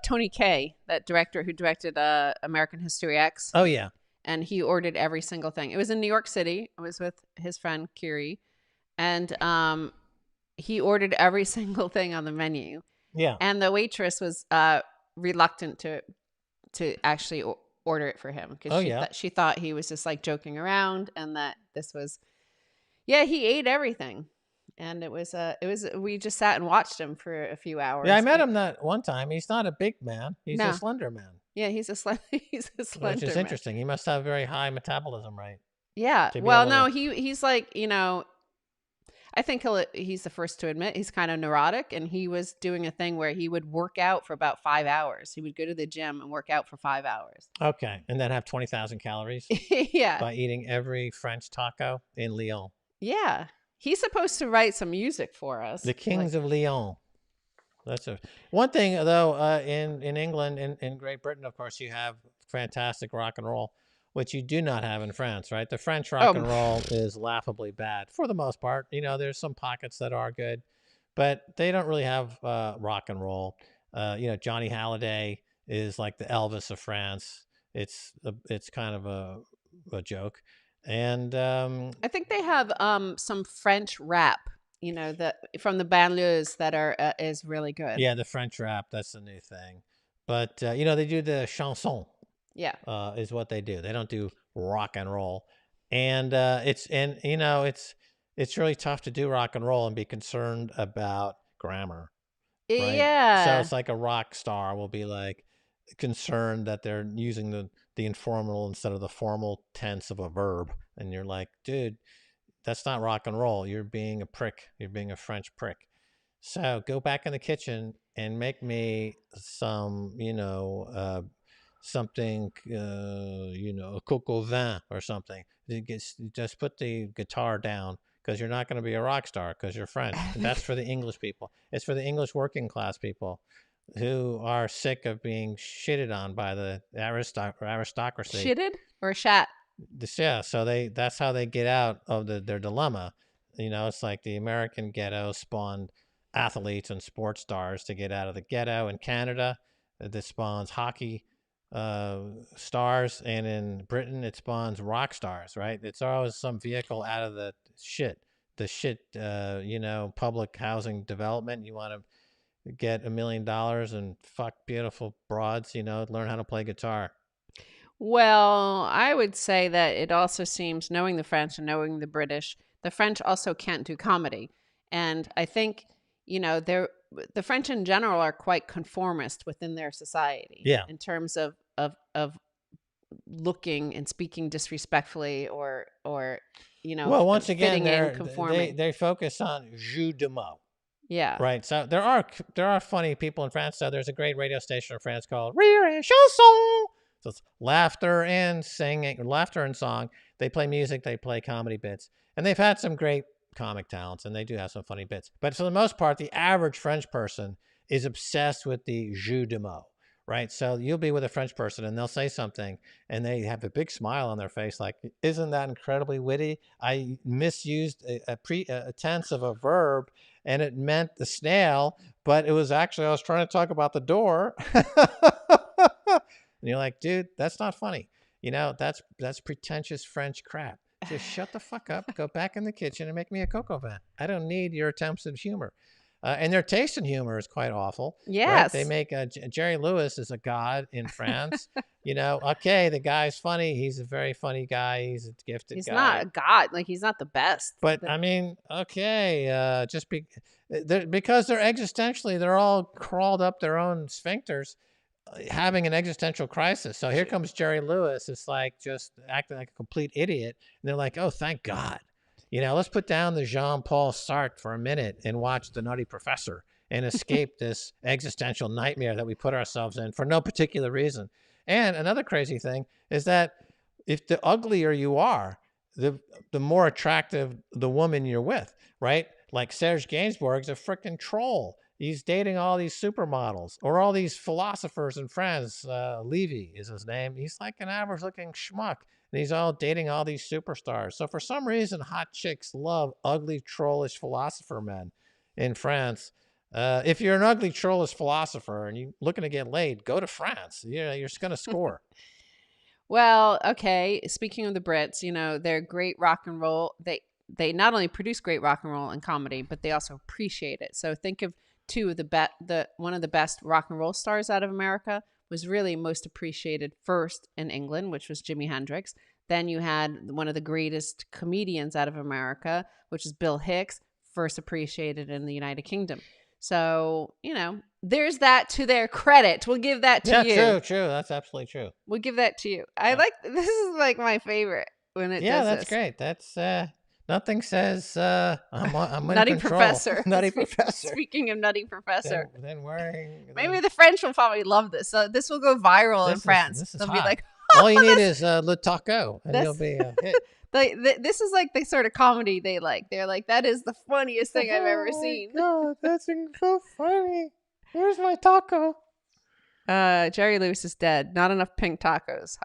Tony Kaye, that director who directed American History X. Oh yeah, And he ordered every single thing. It was in New York City. I was with his friend Kiri, and he ordered every single thing on the menu. yeah. And the waitress was reluctant to actually order it for him because she thought he was just like joking around, and that this was, yeah, he ate everything. And it was we just sat and watched him for a few hours. Yeah, I met him that one time. He's not a big man. He's No. a slender man. Yeah, he's a slender Which is man. interesting. He must have very high metabolism rate. Yeah. to be Well, able no, to- he's like, you know, I think he's the first to admit he's kind of neurotic, and he was doing a thing where he would work out for about 5 hours. He would go to the gym and work out for 5 hours. Okay, and then have 20,000 calories Yeah. by eating every French taco in Lyon. Yeah. He's supposed to write some music for us. The Kings of Lyon. That's one thing, though. In England, in Great Britain, of course, you have fantastic rock and roll, which you do not have in France, right? The French rock and roll is laughably bad for the most part. You know, there's some pockets that are good, but they don't really have rock and roll. You know, Johnny Hallyday is like the Elvis of France. It's kind of a joke, and I think they have some French rap, you know, that from the banlieues that are is really good. yeah, the French rap, that's the new thing. But you know, they do the chanson. Yeah. Is what they do. They don't do rock and roll, and you know, it's really tough to do rock and roll and be concerned about grammar, right? Yeah. So it's like a rock star will be like concerned that they're using the informal instead of the formal tense of a verb, and you're like, dude, that's not rock and roll. You're being a prick. You're being a French prick. So go back in the kitchen and make me some, you know, something, you know, a coco vin or something. Just put the guitar down, because you're not going to be a rock star because you're French. And that's for the English people. It's for the English working class people who are sick of being shitted on by the aristocracy. Shitted or shat? Yeah, so that's how they get out of their dilemma. You know, it's like the American ghetto spawned athletes and sports stars to get out of the ghetto. In Canada, this spawns hockey stars, and in Britain it spawns rock stars, right? It's always some vehicle out of the shit, you know, public housing development. You want to get $1 million and fuck beautiful broads, you know, learn how to play guitar. Well, I would say that it also seems, knowing the French and knowing the British, the French also can't do comedy. And I think, you know, the French in general are quite conformist within their society. Yeah. In terms of looking and speaking disrespectfully or you know, well, once again, they focus on jeu de mots. Yeah. Right. So there are funny people in France. So there's a great radio station in France called Rire et Chanson. So it's laughter and singing, laughter and song. They play music, they play comedy bits, and they've had some great comic talents, and they do have some funny bits. But for the most part, the average French person is obsessed with the jeu de mots, right? So you'll be with a French person, and they'll say something, and they have a big smile on their face, like, "Isn't that incredibly witty? I misused a tense of a verb, and it meant the snail, but it was actually I was trying to talk about the door." And you're like, dude, that's not funny. You know, that's pretentious French crap. Just shut the fuck up, go back in the kitchen and make me a cocoa vin. I don't need your attempts at humor. And their taste in humor is quite awful. Yes. Right? They make Jerry Lewis is a god in France. You know, okay, the guy's funny. He's a very funny guy. He's a gifted guy. He's not a god. Like, he's not the best. But I mean, okay, because they're existentially, they're all crawled up their own sphincters. having an existential crisis. So here comes Jerry Lewis. It's like just acting like a complete idiot. And they're like, oh, thank God. Let's put down the Jean-Paul Sartre for a minute and watch The Nutty Professor and escape this existential nightmare that we put ourselves in for no particular reason. And another crazy thing is that if the uglier you are, the more attractive the woman you're with, right? Like Serge Gainsbourg's a freaking troll. He's dating all these supermodels or all these philosophers and friends. Levy is his name. He's like an average-looking schmuck, and he's all dating all these superstars. So for some reason, hot chicks love ugly, trollish philosopher men in France. If you're an ugly, trollish philosopher and you're looking to get laid, go to France. You're just going to score. Well, okay. Speaking of the Brits, they're great rock and roll. They not only produce great rock and roll and comedy, but they also appreciate it. So think of two of one of the best rock and roll stars out of America was really most appreciated first in England, which was Jimi Hendrix. Then you had one of the greatest comedians out of America, which is Bill Hicks, first appreciated in the United Kingdom. So, there's that to their credit. We'll give that to you. Yeah, true. That's absolutely true. We'll give that to you. This is like my favorite when it does this. Yeah, that's great. That's nothing says I'm in Nutty control. Professor. Nutty Professor. Speaking of Nutty Professor. Then wearing... Maybe the French will probably love this. So this will go viral in France. They'll be like, all you need is Le Taco, and you'll be a hit. This is like the sort of comedy they like. They're like, that is the funniest thing I've ever seen. Oh, that's so funny. Where's my taco? Jerry Lewis is dead. Not enough pink tacos.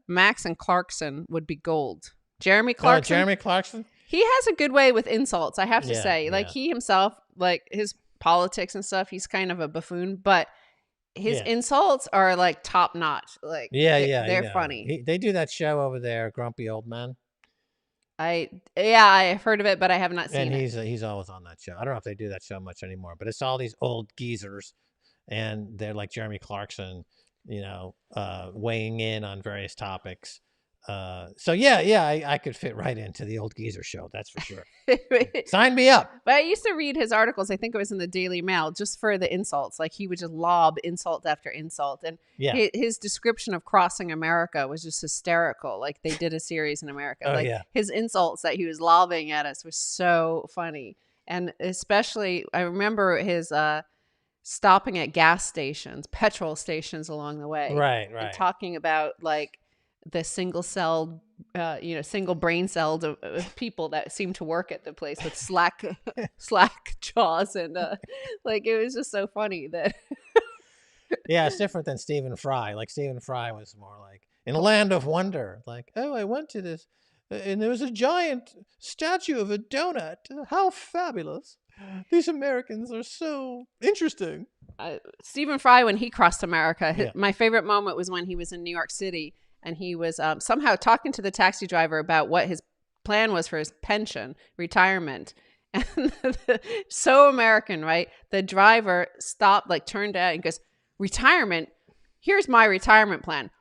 Max and Clarkson would be gold. Jeremy Clarkson? He has a good way with insults, I have to say. Like he himself, like his politics and stuff, he's kind of a buffoon, but his insults are like top notch. Like they're funny. They do that show over there, Grumpy Old Men. I've heard of it, but I have not seen it. And he's always on that show. I don't know if they do that show much anymore, but it's all these old geezers, and they're like Jeremy Clarkson, weighing in on various topics. So I could fit right into the old geezer show. That's for sure. Sign me up. But I used to read his articles. I think it was in the Daily Mail, just for the insults. Like he would just lob insult after insult. And his description of crossing America was just hysterical. Like they did a series in America. His insults that he was lobbing at us was so funny. And especially, I remember his stopping at gas stations, petrol stations along the way. Right. And talking about like the single brain celled people that seem to work at the place with slack jaws. And like, it was just so funny that. Yeah, it's different than Stephen Fry. Like Stephen Fry was more like in a land of wonder. Like, oh, I went to this and there was a giant statue of a donut. How fabulous. These Americans are so interesting. Stephen Fry, when he crossed America, my favorite moment was when he was in New York City and he was somehow talking to the taxi driver about what his plan was for his pension, retirement. And so American, right? The driver stopped, like turned out and goes, retirement? Here's my retirement plan.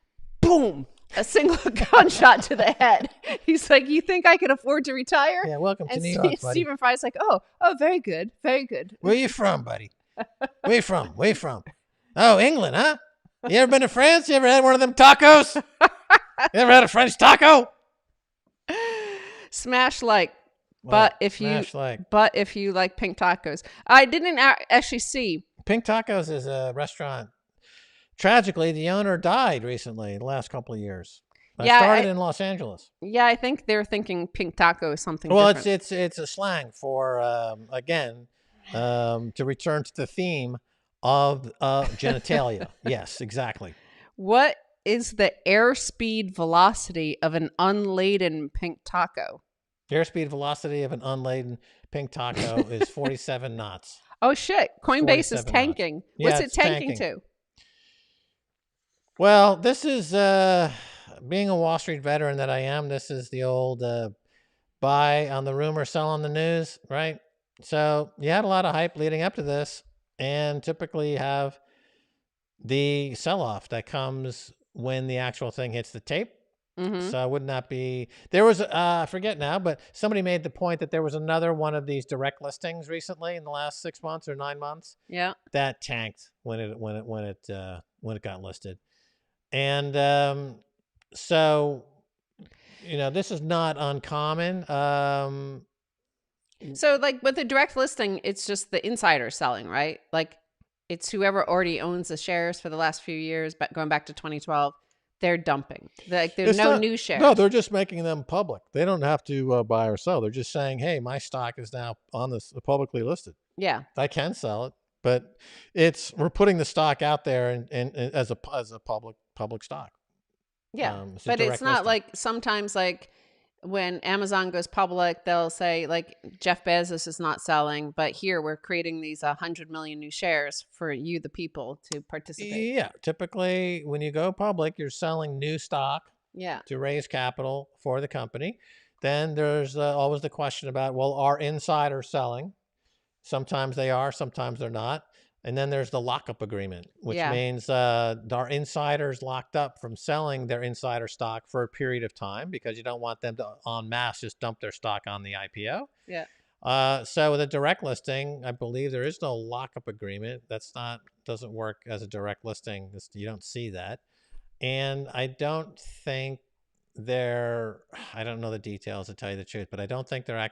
Boom! A single gunshot to the head. He's like, you think I could afford to retire? Yeah, welcome to New York, buddy. Stephen Fry's like, oh, very good, very good. Where you from, buddy? Where you from? Where you from? Oh, England, huh? You ever been to France? You ever had one of them tacos? You ever had a French taco? Smash like. But if you like pink tacos, I didn't actually see. Pink Tacos is a restaurant. Tragically, the owner died recently, the last couple of years. It started in Los Angeles. Yeah, I think they're thinking pink taco is something different. Well, it's a slang for, to return to the theme of genitalia. Yes, exactly. What is the airspeed velocity of an unladen pink taco? The airspeed velocity of an unladen pink taco is 47 knots. Oh, shit. Coinbase is tanking. What's it tanking to? Well, this is, being a Wall Street veteran that I am, this is the old buy on the rumor, sell on the news, right? So you had a lot of hype leading up to this, and typically you have the sell-off that comes when the actual thing hits the tape. Mm-hmm. So would not be there was I forget now, but somebody made the point that there was another one of these direct listings recently in the last 6 months or 9 months Yeah. that tanked when it got listed, and so this is not uncommon. So, like with the direct listing, it's just the insider selling, right? Like it's whoever already owns the shares for the last few years, but going back to 2012, they're dumping. Like there's It's no not. new No, shares. they're just making them public. They don't have to buy or sell. They're just saying, "Hey, my stock is now on this publicly listed. Yeah. I can sell it, but we're putting the stock out there and as a public stock. Yeah. It's a But it's direct not listing. like sometimes like when Amazon goes public, they'll say like Jeff Bezos is not selling, but here we're creating these 100 million new shares for you, the people, to participate. Yeah, typically when you go public, you're selling new stock Yeah. to raise capital for the company. Then there's always the question about, well, are insiders selling? Sometimes they are, sometimes they're not. And then there's the lockup agreement, which Yeah. means our insiders locked up from selling their insider stock for a period of time because you don't want them to en masse just dump their stock on the IPO. Yeah. So with a direct listing, I believe there is no lockup agreement. Doesn't work as a direct listing. You don't see that. And I don't think I don't know the details to tell you the truth, but I don't think I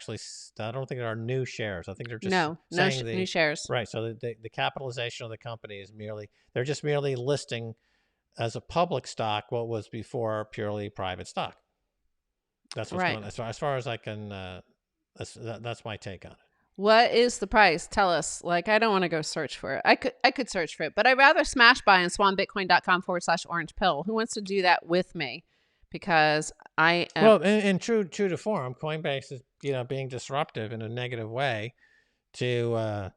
don't think there are new shares. I think they're just No, saying new shares. right. So the capitalization of the company is they're just merely listing as a public stock what was before purely private stock. That's what's Right. going on. As far as I can, that's my take on it. What is the price? Tell us. Like, I don't want to go search for it. I could search for it, but I'd rather smash buy on swanbitcoin.com/orange pill. Who wants to do that with me? Because I am. Well, in true to form, Coinbase is being disruptive in a negative way to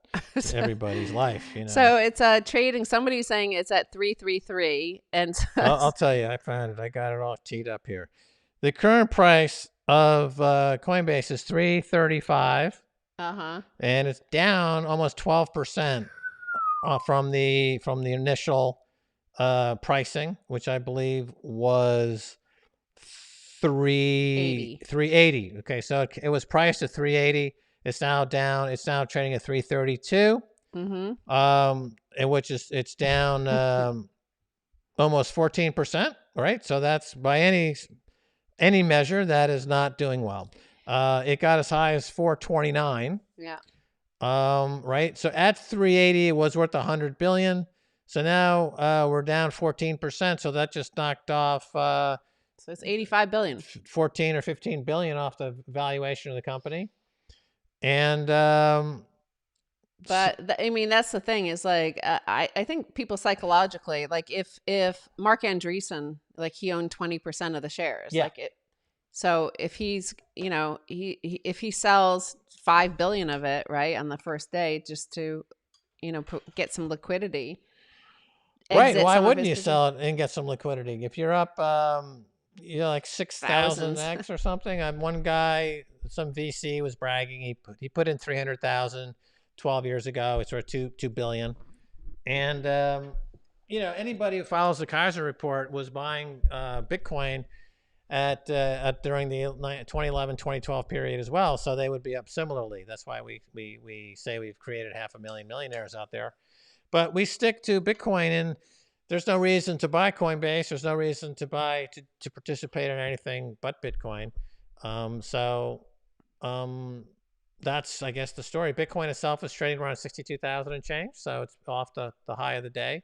everybody's life. So it's trading. Somebody's saying it's at 333, and I'll tell you, I found it. I got it all teed up here. The current price of Coinbase is 335, uh-huh. and it's down almost 12% from the initial pricing, which I believe was 80. 380. Okay, so it was priced at 380. It's now down. It's now trading at 332. Mm-hmm. In which it's down almost 14%. Right, so that's by any measure that is not doing well. It got as high as 429. Yeah. Right. So at 380, it was worth 100 billion. So now we're down 14%. So that just knocked off So it's 85 billion. 14 or 15 billion off the valuation of the company. And But I mean, that's the thing is like I think people psychologically like if Mark Andreessen like he owned 20% of the shares Yeah. like it. So if he's if he sells 5 billion of it right on the first day just to get some liquidity. right. Exit Why some of wouldn't his you sell it and get some liquidity? If you're up, like 6,000 thousands. X or something. One guy, some VC was bragging. He put in 300,000 12 years ago. It's worth 2 billion. And, anybody who follows the Kaiser report was buying Bitcoin at during the 2011, 2012 period as well. So they would be up similarly. That's why we say we've created 500,000 millionaires out there. But we stick to Bitcoin, and there's no reason to buy Coinbase. There's no reason to participate in anything but Bitcoin. That's, I guess, the story. Bitcoin itself is trading around 62,000 and change, so it's off the high of the day,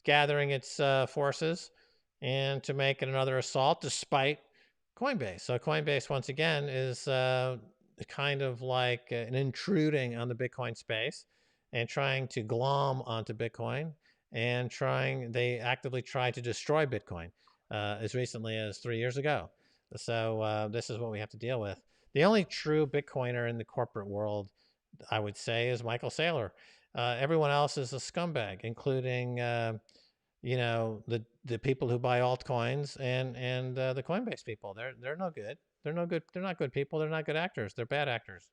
gathering its forces and to make another assault despite Coinbase. So Coinbase, once again, is kind of like an intruding on the Bitcoin space and trying to glom onto Bitcoin and they actively try to destroy Bitcoin as recently as 3 years ago. So this is what we have to deal with. The only true Bitcoiner in the corporate world, I would say, is Michael Saylor. Everyone else is a scumbag, including the people who buy altcoins and the Coinbase people. They're no good. They're no good. They're not good people. They're not good actors. They're bad actors.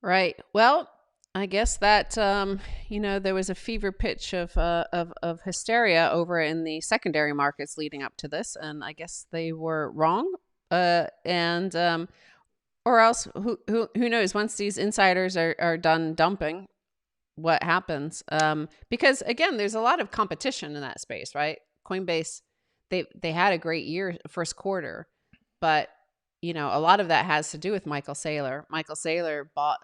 Right. Well, I guess that there was a fever pitch of hysteria over in the secondary markets leading up to this, and I guess they were wrong. And Or else, who knows? Once these insiders are done dumping, what happens? Because again, there's a lot of competition in that space, right? Coinbase, they had a great year first quarter, but a lot of that has to do with Michael Saylor. Michael Saylor bought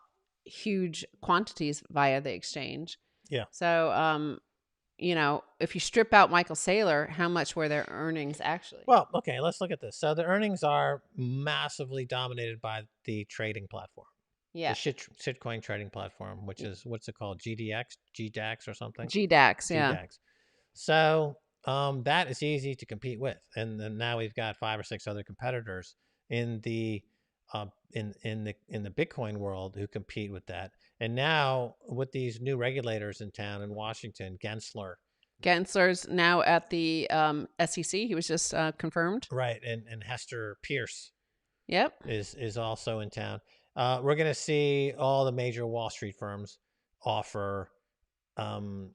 huge quantities via the exchange. Yeah. So, if you strip out Michael Saylor, how much were their earnings actually? Well, okay, let's look at this. So the earnings are massively dominated by the trading platform. The Yeah. shitcoin trading platform, which is, what's it called? GDAX or something? GDAX, yeah. GDAX. So that is easy to compete with. And then now we've got 5 or 6 other competitors in the in the Bitcoin world who compete with that. And now with these new regulators in town in Washington, Gensler's now at the SEC. He was just confirmed. right, and Hester Pierce Yep. is also in town. We're going to see all the major Wall Street firms offer um,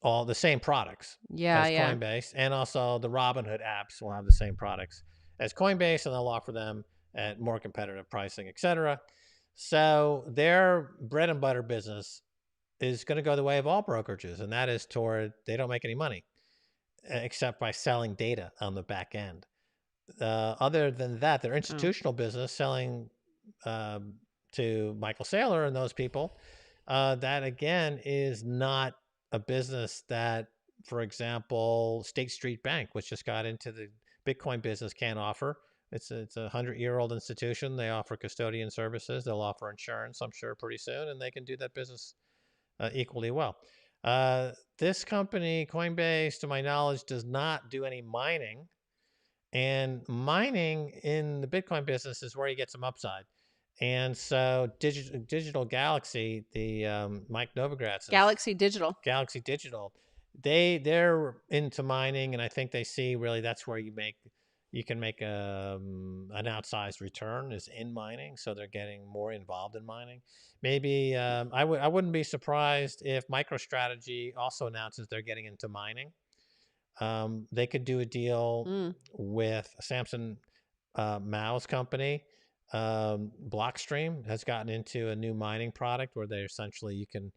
all the same products Yeah, as yeah. Coinbase, and also the Robinhood apps will have the same products as Coinbase, and they'll offer them at more competitive pricing, etc. So their bread and butter business is going to go the way of all brokerages, and that is toward they don't make any money except by selling data on the back end. Other than that, their institutional business selling to Michael Saylor and those people, that again is not a business that, for example, State Street Bank, which just got into the Bitcoin business, can offer. It's a 100-year-old institution. They offer custodian services. They'll offer insurance, I'm sure, pretty soon, and they can do that business equally well. This company, Coinbase, to my knowledge, does not do any mining. And mining in the Bitcoin business is where you get some upside. And so Digital Galaxy, the Mike Novogratz's Galaxy Digital. Galaxy Digital, they're into mining, and I think they see really that's where you can make an outsized return is in mining. So they're getting more involved in mining. Maybe I wouldn't be surprised if MicroStrategy also announces they're getting into mining. They could do a deal with Samson Mao's company. Blockstream has gotten into a new mining product where you can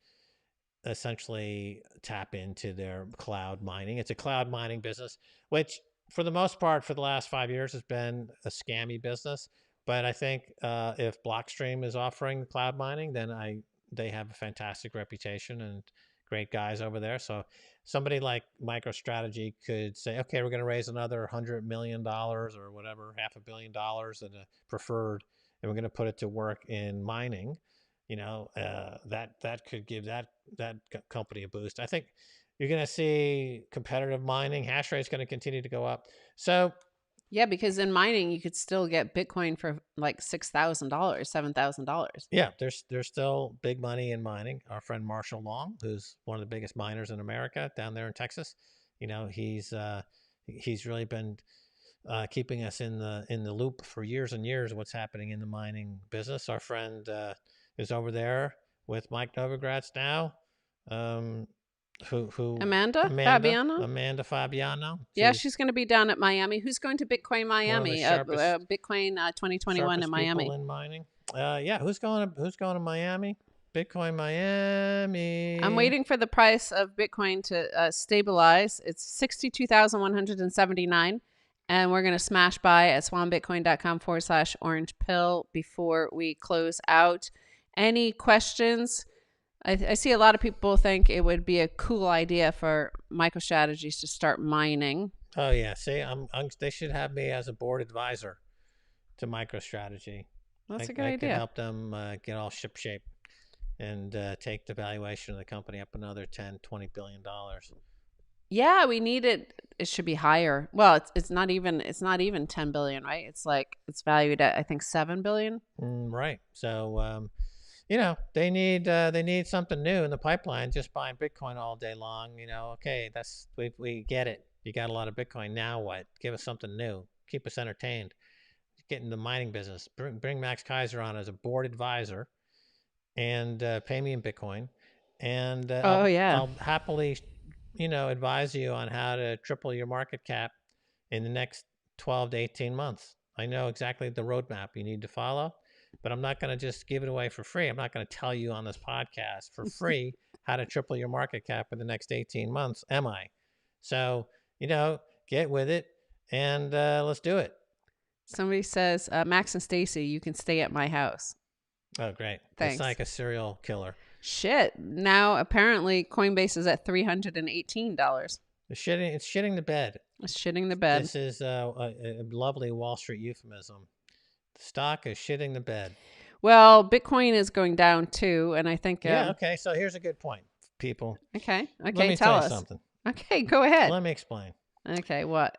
essentially tap into their cloud mining. It's a cloud mining business, which for the most part for the last 5 years has been a scammy business. But I think if Blockstream is offering cloud mining, then they have a fantastic reputation and great guys over there. So somebody like MicroStrategy could say, okay, we're going to raise another $100 million or whatever, $500 million in a preferred, and we're going to put it to work in mining. That could give that company a boost. I think you're going to see competitive mining. Hash rate is going to continue to go up. So yeah, because in mining you could still get Bitcoin for like $6,000, $7,000. Yeah, there's still big money in mining. Our friend Marshall Long, who's one of the biggest miners in America down there in Texas, he's really been keeping us in the loop for years and years of what's happening in the mining business. Our friend is over there with Mike Novogratz now. Amanda Fabiano. Yeah, she's going to be down at Miami. Who's going to Bitcoin Miami? Bitcoin 2021 in Miami. People in mining. Yeah, who's going to Miami? Bitcoin Miami. I'm waiting for the price of Bitcoin to stabilize. It's 62,179. And we're going to smash by at swanbitcoin.com/orange pill before we close out. Any questions? I see a lot of people think it would be a cool idea for MicroStrategies to start mining. Oh yeah, see, they should have me as a board advisor to MicroStrategy. That's a good idea. I idea. can help them get all shipshape and take the valuation of the company up another $10-20 billion. Yeah, we need it. It should be higher. Well, it's not even 10 billion, right? It's valued at I think 7 billion. Right. So they need something new in the pipeline. Just buying Bitcoin all day long. Okay, we get it. You got a lot of Bitcoin. Now what? Give us something new. Keep us entertained. Get in the mining business. Bring Max Kaiser on as a board advisor, and pay me in Bitcoin, and Oh yeah. I'll happily, advise you on how to triple your market cap in the next 12 to 18 months. I know exactly the roadmap you need to follow, but I'm not going to just give it away for free. I'm not going to tell you on this podcast for free how to triple your market cap in the next 18 months, am I? So, get with it and let's do it. Somebody says, Max and Stacy, you can stay at my house. Oh, great. Thanks. It's like a serial killer. Shit. Now, apparently, Coinbase is at $318. It's shitting the bed. It's shitting the bed. This is a lovely Wall Street euphemism. The stock is shitting the bed. Well, Bitcoin is going down too, and I think... yeah, okay. So here's a good point, people. Okay, Let me tell you us. something. Okay, go ahead. Let me explain. Okay, what?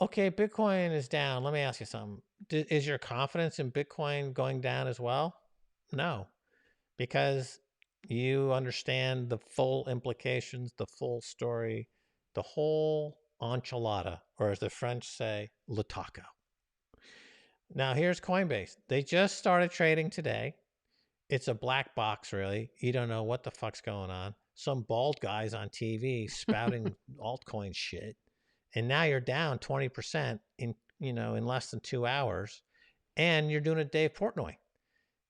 Okay, Bitcoin is down. Let me ask you something. Is your confidence in Bitcoin going down as well? No, because you understand the full implications, the full story, the whole enchilada, or as the French say, le taco. Now, here's Coinbase. They just started trading today. It's a black box, really. You don't know what the fuck's going on. Some bald guys on TV spouting altcoin shit. And now you're down 20% in less than 2 hours, and you're doing a Dave Portnoy.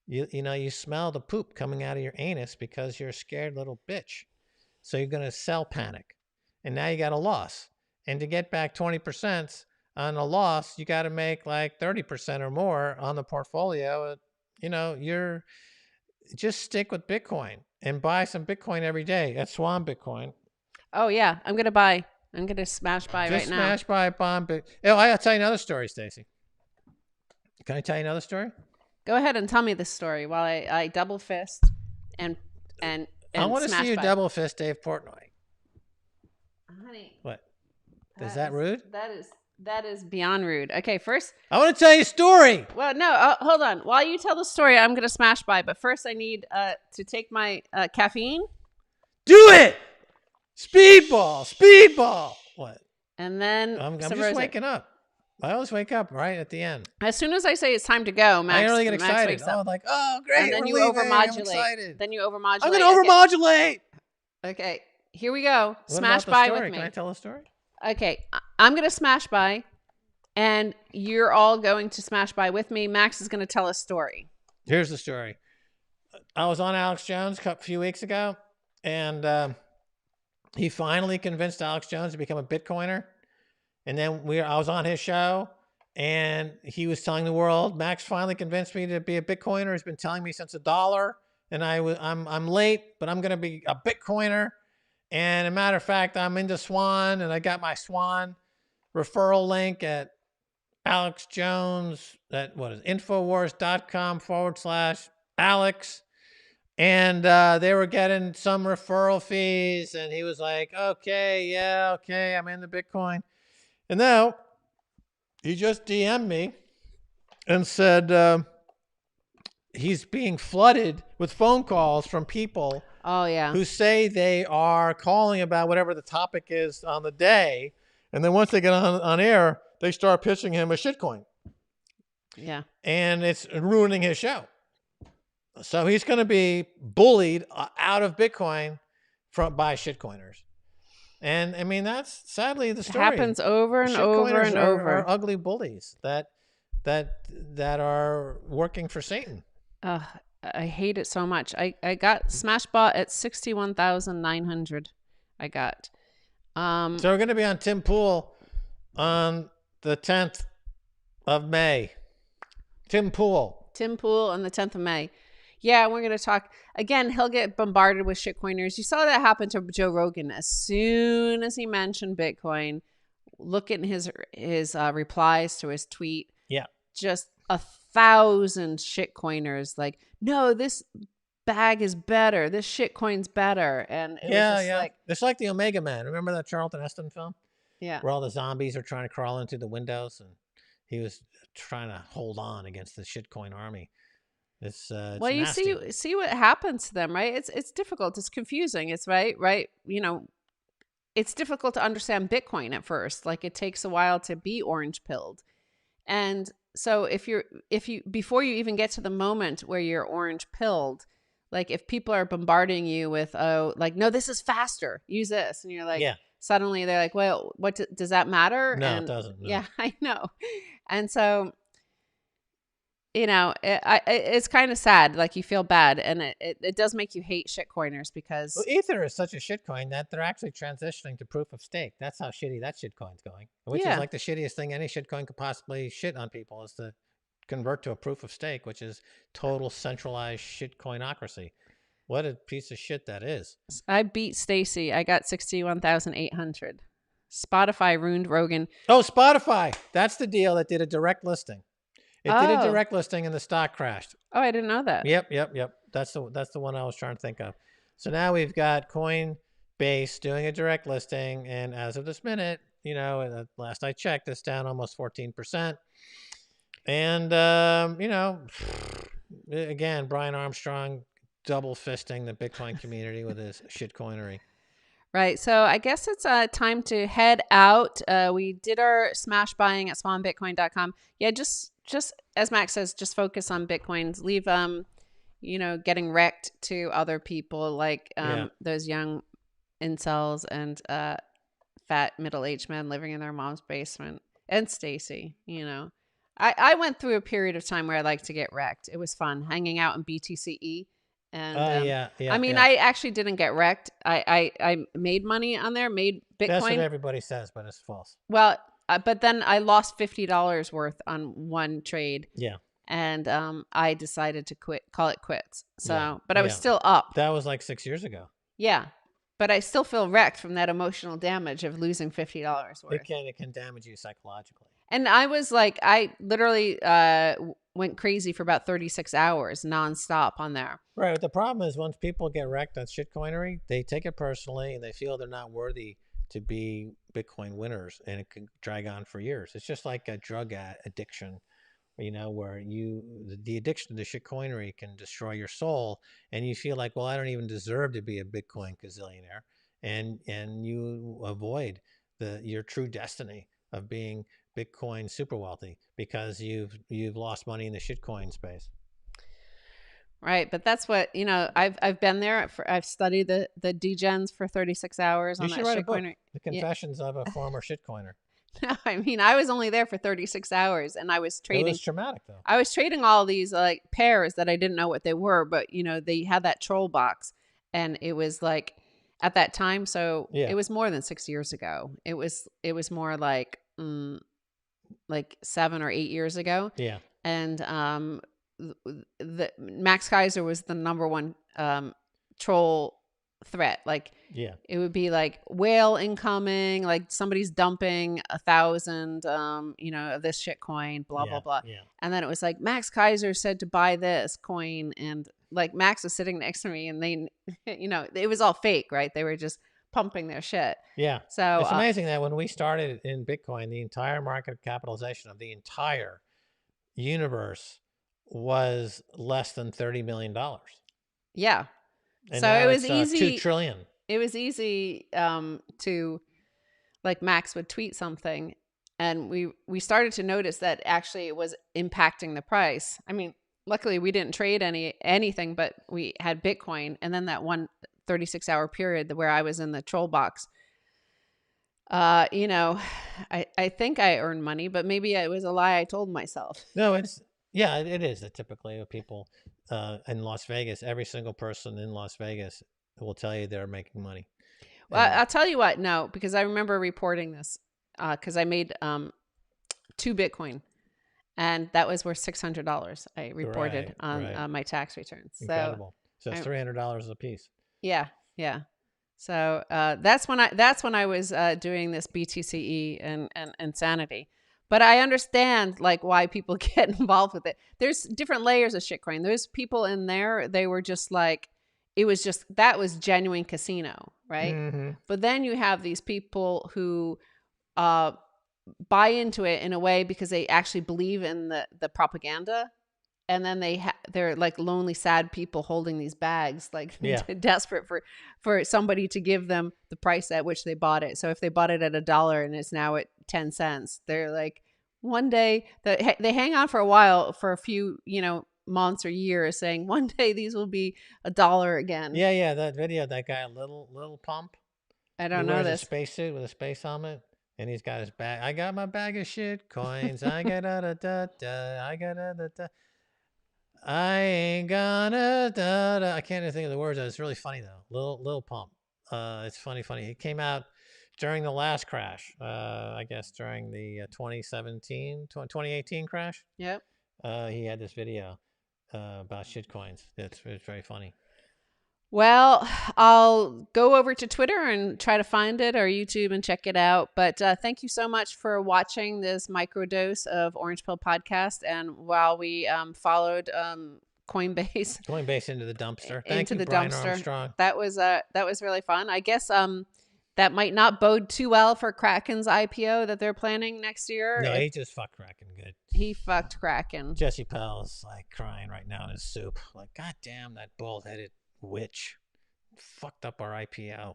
You smell the poop coming out of your anus because you're a scared little bitch. So you're going to sell panic, and now you got a loss. And to get back 20% on a loss, you got to make like 30% or more on the portfolio. You're just stick with Bitcoin and buy some Bitcoin every day at Swan Bitcoin. Oh yeah, I'm gonna smash buy Just right now. Smash buy bomb. I'll tell you another story, Stacy. Can I tell you another story? Go ahead and tell me this story while I double fist and I want to see you double fist Dave Portnoy. Honey. What? Is that rude? That is beyond rude. Okay, first I want to tell you a story. Well, no, hold on. While you tell the story, I'm gonna smash buy. But first, I need to take my caffeine. Do it. Speedball. What? And then I'm just waking up. I always wake up right at the end. As soon as I say it's time to go, Max, I really get excited. I'm like, oh, great. And then you leaving. overmodulate. Then you overmodulate. I'm going to overmodulate. Okay, here we go. What smash about the buy story? with me. Can I tell a story? Okay, I'm going to smash buy, and you're all going to smash buy with me. Max is going to tell a story. Here's the story. I was on Alex Jones a few weeks ago, and he finally convinced Alex Jones to become a Bitcoiner. And then I was on his show, and he was telling the world, Max finally convinced me to be a Bitcoiner. He's been telling me since $1, and I'm late, but I'm going to be a Bitcoiner. And a matter of fact, I'm into Swan, and I got my Swan referral link at Alex Jones at infowars.com/Alex. And they were getting some referral fees, and he was like, okay, I'm in the Bitcoin. And now he just DM'd me and said he's being flooded with phone calls from people who say they are calling about whatever the topic is on the day. And then once they get on air, they start pitching him a shitcoin. Yeah. And it's ruining his show. So he's going to be bullied out of Bitcoin by shitcoiners. And I mean, that's sadly the story. It happens over and over and over. Are ugly bullies that are working for Satan. I hate it so much. I got smash bought at 61,900. I got. So we're going to be on Tim Pool on the 10th of May. Tim Pool on the 10th of May. Yeah, we're going to talk. Again, he'll get bombarded with shitcoiners. You saw that happen to Joe Rogan. As soon as he mentioned Bitcoin, look at his replies to his tweet. Yeah. Just 1,000 shitcoiners like, no, this bag is better. This shitcoin's better. And it was just like... It's like the Omega Man. Remember that Charlton Heston film? Yeah. Where all the zombies are trying to crawl into the windows, and he was trying to hold on against the shitcoin army. It's well, you nasty. see what happens to them, right? It's difficult. It's confusing. It's right. It's difficult to understand Bitcoin at first. Like, it takes a while to be orange pilled, And so if you before you even get to the moment where you're orange pilled, like if people are bombarding you with, oh, like, no, this is faster, use this, and you're like, Yeah. suddenly they're like, well, what does that matter? No, And it doesn't. No. yeah, I know. And so, it's kind of sad. Like you feel bad, and it does make you hate shitcoiners because Well, Ether is such a shitcoin that they're actually transitioning to proof of stake. That's how shitty that shitcoin's going, which is yeah, like the shittiest thing any shitcoin could possibly shit on people, is to convert to a proof of stake, which is total centralized shitcoinocracy. What a piece of shit that is. I beat Stacy. I got 61,800. Spotify ruined Rogan. Oh, Spotify. That's the deal that did a direct listing. It did a Oh. direct listing and the stock crashed. Oh, I didn't know that. Yep. That's the one I was trying to think of. So now we've got Coinbase doing a direct listing, and as of this minute, last I checked, it's down almost 14%. And again, Brian Armstrong double fisting the Bitcoin community with his shitcoinery. Right. So I guess it's time to head out. We did our smash buying at swanbitcoin.com. Yeah, just as Max says, just focus on Bitcoins. Leave getting wrecked to other people like those young incels and fat middle-aged men living in their mom's basement, and Stacy. I went through a period of time where I liked to get wrecked. It was fun hanging out in BTCE. And I actually didn't get wrecked. I made money on there, made Bitcoin. That's what everybody says, but it's false. Well, but then I lost $50 worth on one trade. Yeah. And I decided to call it quits. So, but I was still up. That was like 6 years ago. Yeah. But I still feel wrecked from that emotional damage of losing $50 worth. It can damage you psychologically. And I was like, I literally went crazy for about 36 hours nonstop on there. Right. But the problem is once people get wrecked on shitcoinery, they take it personally and they feel they're not worthy to be Bitcoin winners, and it can drag on for years. It's just like a drug addiction, where the addiction to shitcoinery can destroy your soul, and you feel like, well, I don't even deserve to be a Bitcoin gazillionaire, and you avoid your true destiny of being Bitcoin super wealthy because you've lost money in the shitcoin space. Right, but that's what I've been there. I've studied the degens for 36 hours on that shitcoiner. The Confessions of a Former Shitcoiner. No, I mean, I was only there for 36 hours, and I was trading. It was traumatic, though. I was trading all these like pairs that I didn't know what they were, but they had that troll box, and it was like at that time. So it was more than 6 years ago. It was more like 7 or 8 years ago. Yeah, and the Max Kaiser was the number one troll threat. Like, it would be like whale incoming, like somebody's dumping 1,000 of this shit coin, blah blah blah. And then it was like Max Kaiser said to buy this coin, and like Max was sitting next to me, and they it was all fake, right? They were just pumping their shit. Yeah. So it's amazing that when we started in Bitcoin, the entire market capitalization of the entire universe was less than $30 million. Yeah. And so it was easy. 2 trillion. It was easy to, like, Max would tweet something, and we started to notice that actually it was impacting the price. I mean, luckily we didn't trade anything, but we had Bitcoin, and then that one 36-hour period where I was in the troll box. I think I earned money, but maybe it was a lie I told myself. No, it is. Typically with people in Las Vegas, every single person in Las Vegas will tell you they're making money. Well, I'll tell you what, no, because I remember reporting this because I made 2 Bitcoin, and that was worth $600. I reported on my tax returns. Incredible. So it's $300 a piece. Yeah. So that's when I was doing this BTCE and Insanity. But I understand like why people get involved with it. There's different layers of shitcoin. There's people in there, they were just like, that was genuine casino, right? Mm-hmm. But then you have these people who buy into it in a way because they actually believe in the propaganda. And then they're like lonely, sad people holding these bags, like desperate for somebody to give them the price at which they bought it. So if they bought it at $1 and it's now at 10 cents, they're like, One day, they hang on for a while, for a few, months or years, saying one day these will be $1 again. Yeah, that video, that guy, little pump. I He don't know wears a this. spacesuit with a space helmet, and he's got his bag. I got my bag of shit coins. I got da. I got da. I ain't gonna da. I can't even think of the words. It's really funny though. Little pump. It's funny. It came out during the last crash. I guess during the 2018 crash. Yep. He had this video about shit coins. It's very funny. Well, I'll go over to Twitter and try to find it, or YouTube, and check it out. But thank you so much for watching this microdose of Orange Pill Podcast. And while we followed Coinbase into the dumpster. into the Brian dumpster, Armstrong. that was really fun. I guess that might not bode too well for Kraken's IPO that they're planning next year. No, he just fucked Kraken good. He fucked Kraken. Jesse Powell's like crying right now in his soup. Like, God damn, that bald-headed witch fucked up our IPO.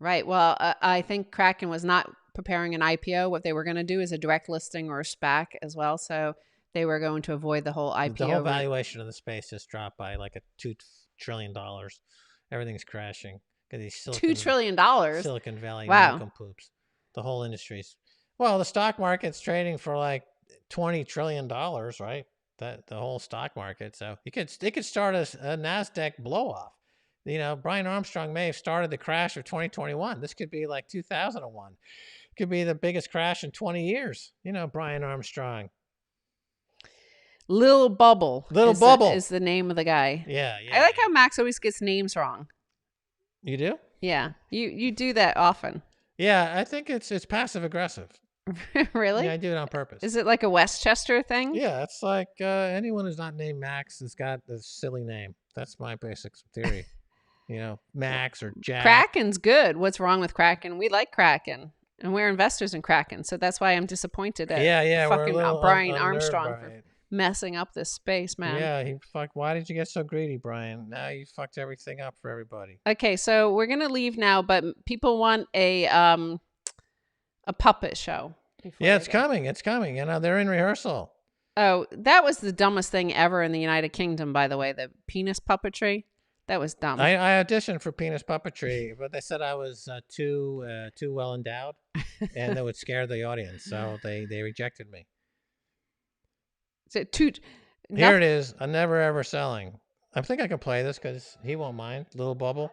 Right. Well, I think Kraken was not preparing an IPO. What they were going to do is a direct listing or a SPAC as well. So they were going to avoid the whole IPO. The whole valuation of the space just dropped by like $2 trillion. Everything's crashing. $2 trillion. Silicon Valley poops. The whole industry's. Well, the stock market's trading for like $20 trillion, right? The whole stock market. So it could start a NASDAQ blow off. Brian Armstrong may have started the crash of 2021. This could be like 2001. It could be the biggest crash in 20 years. Brian Armstrong. Little Bubble. Bubble is the name of the guy. Yeah. I like how Max always gets names wrong. You do? Yeah. You do that often. Yeah, I think it's passive aggressive. Really? Yeah, I do it on purpose. Is it like a Westchester thing? Yeah, it's like anyone who's not named Max has got a silly name. That's my basic theory. Max or Jack. Kraken's good. What's wrong with Kraken? We like Kraken, and we're investors in Kraken, so that's why I'm disappointed at fucking Brian Armstrong for messing up this space, man. Yeah, why did you get so greedy, Brian? Now you fucked everything up for everybody. Okay, so we're gonna leave now, but people want a puppet show. Yeah, it's coming. It's coming. They're in rehearsal. Oh, that was the dumbest thing ever in the United Kingdom, by the way. The penis puppetry. That was dumb. I auditioned for penis puppetry, but they said I was too well endowed, and that would scare the audience, so they rejected me. Here it is. A never ever selling. I think I can play this because he won't mind. Little Bubble.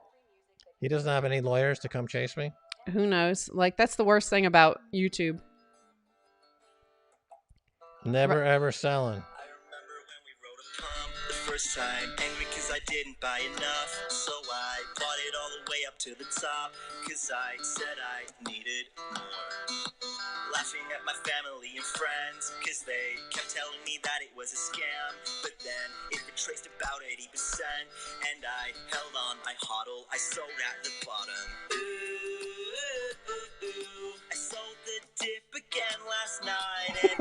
He doesn't have any lawyers to come chase me. Who knows? Like, that's the worst thing about YouTube. Never ever selling. I remember when we wrote a pump the first time, angry cause I didn't buy enough, so I bought it all the way up to the top, cause I said I needed more. Laughing at my family and friends, cause they kept telling me that it was a scam, but then it retraced about 80%, and I held on, I hodled, I sold at the bottom. I sold the dip again last night, and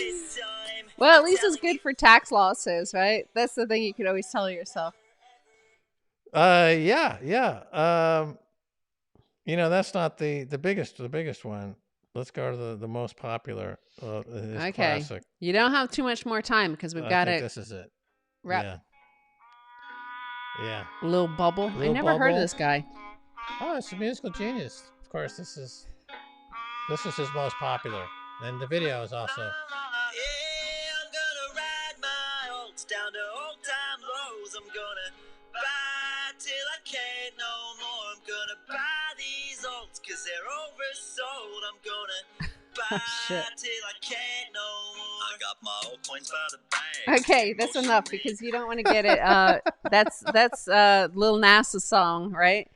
this time. Well, at least it's good for tax losses, right? That's the thing you could always tell yourself. Yeah. That's not the biggest one. Let's go to the most popular. Okay. Classic. You don't have too much more time because we've got it. This is it. Yeah. Little Bubble. I never heard of this guy. Oh, it's a musical genius. Of course, this is his most popular, and the video is also. Yeah, I'm gonna ride my oats down to old time lows. I'm gonna buy till I can't no more. I'm gonna buy these oats cause they're oversold. I'm gonna buy till I can't no more. I got my old coins by the bag. Okay, that's enough because you don't want to get it. That's Lil Nas's song, right?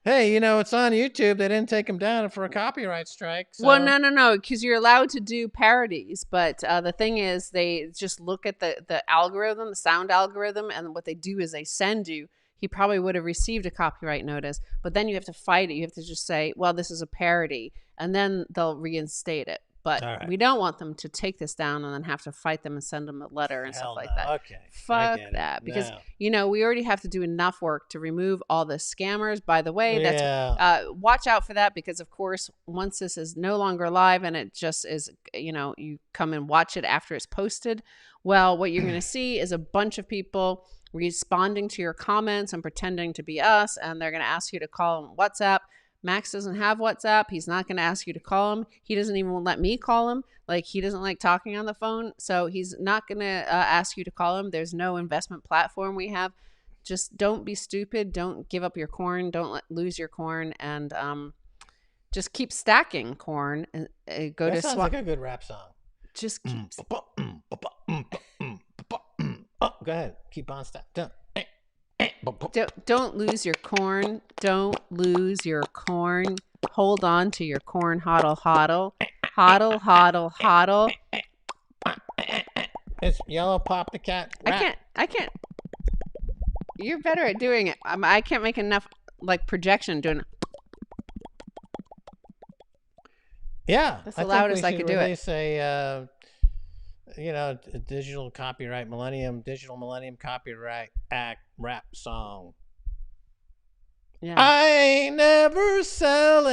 Hey, it's on YouTube. They didn't take him down for a copyright strike. So. Well, no, because you're allowed to do parodies. But the thing is, they just look at the algorithm, the sound algorithm, and what they do is they send you. He probably would have received a copyright notice, but then you have to fight it. You have to just say, well, this is a parody, and then they'll reinstate it. But All right. we don't want them to take this down and then have to fight them and send them a letter and Hell stuff like no. that. Okay. I Fuck get it. that. Because, No. we already have to do enough work to remove all the scammers. By the way, Yeah. that's watch out for that, because, of course, once this is no longer live and it just is, you come and watch it after it's posted, well, what you're going to see is a bunch of people responding to your comments and pretending to be us, and they're going to ask you to call them WhatsApp. Max doesn't have WhatsApp. He's not going to ask you to call him. He doesn't even let me call him. Like, he doesn't like talking on the phone. So he's not going to ask you to call him. There's no investment platform we have. Just don't be stupid. Don't give up your corn. Don't lose your corn. And just keep stacking corn. And go That to sounds like a good rap song. Just keep. Oh, go ahead. Keep on stacking. Don't lose your corn. Don't lose your corn. Hold on to your corn. Hodl, hodl. Hodl, hodl, hodl. It's Yellow Pop the Cat rap. I can't. You're better at doing it. I can't make enough projection doing it. Yeah. That's the loudest I could do it. Release a, a digital Millennium Copyright Act rap song. Yeah. I ain't never selling.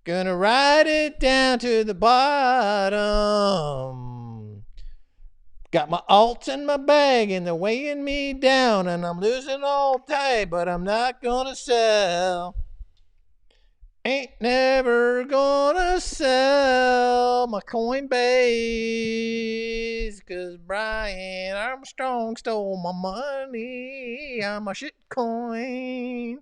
Gonna ride it down to the bottom. Got my alts in my bag and they're weighing me down, and I'm losing all day, but I'm not gonna sell. Ain't never gonna sell my Coinbase, 'cause Brian Armstrong stole my money. I'm a shit coin.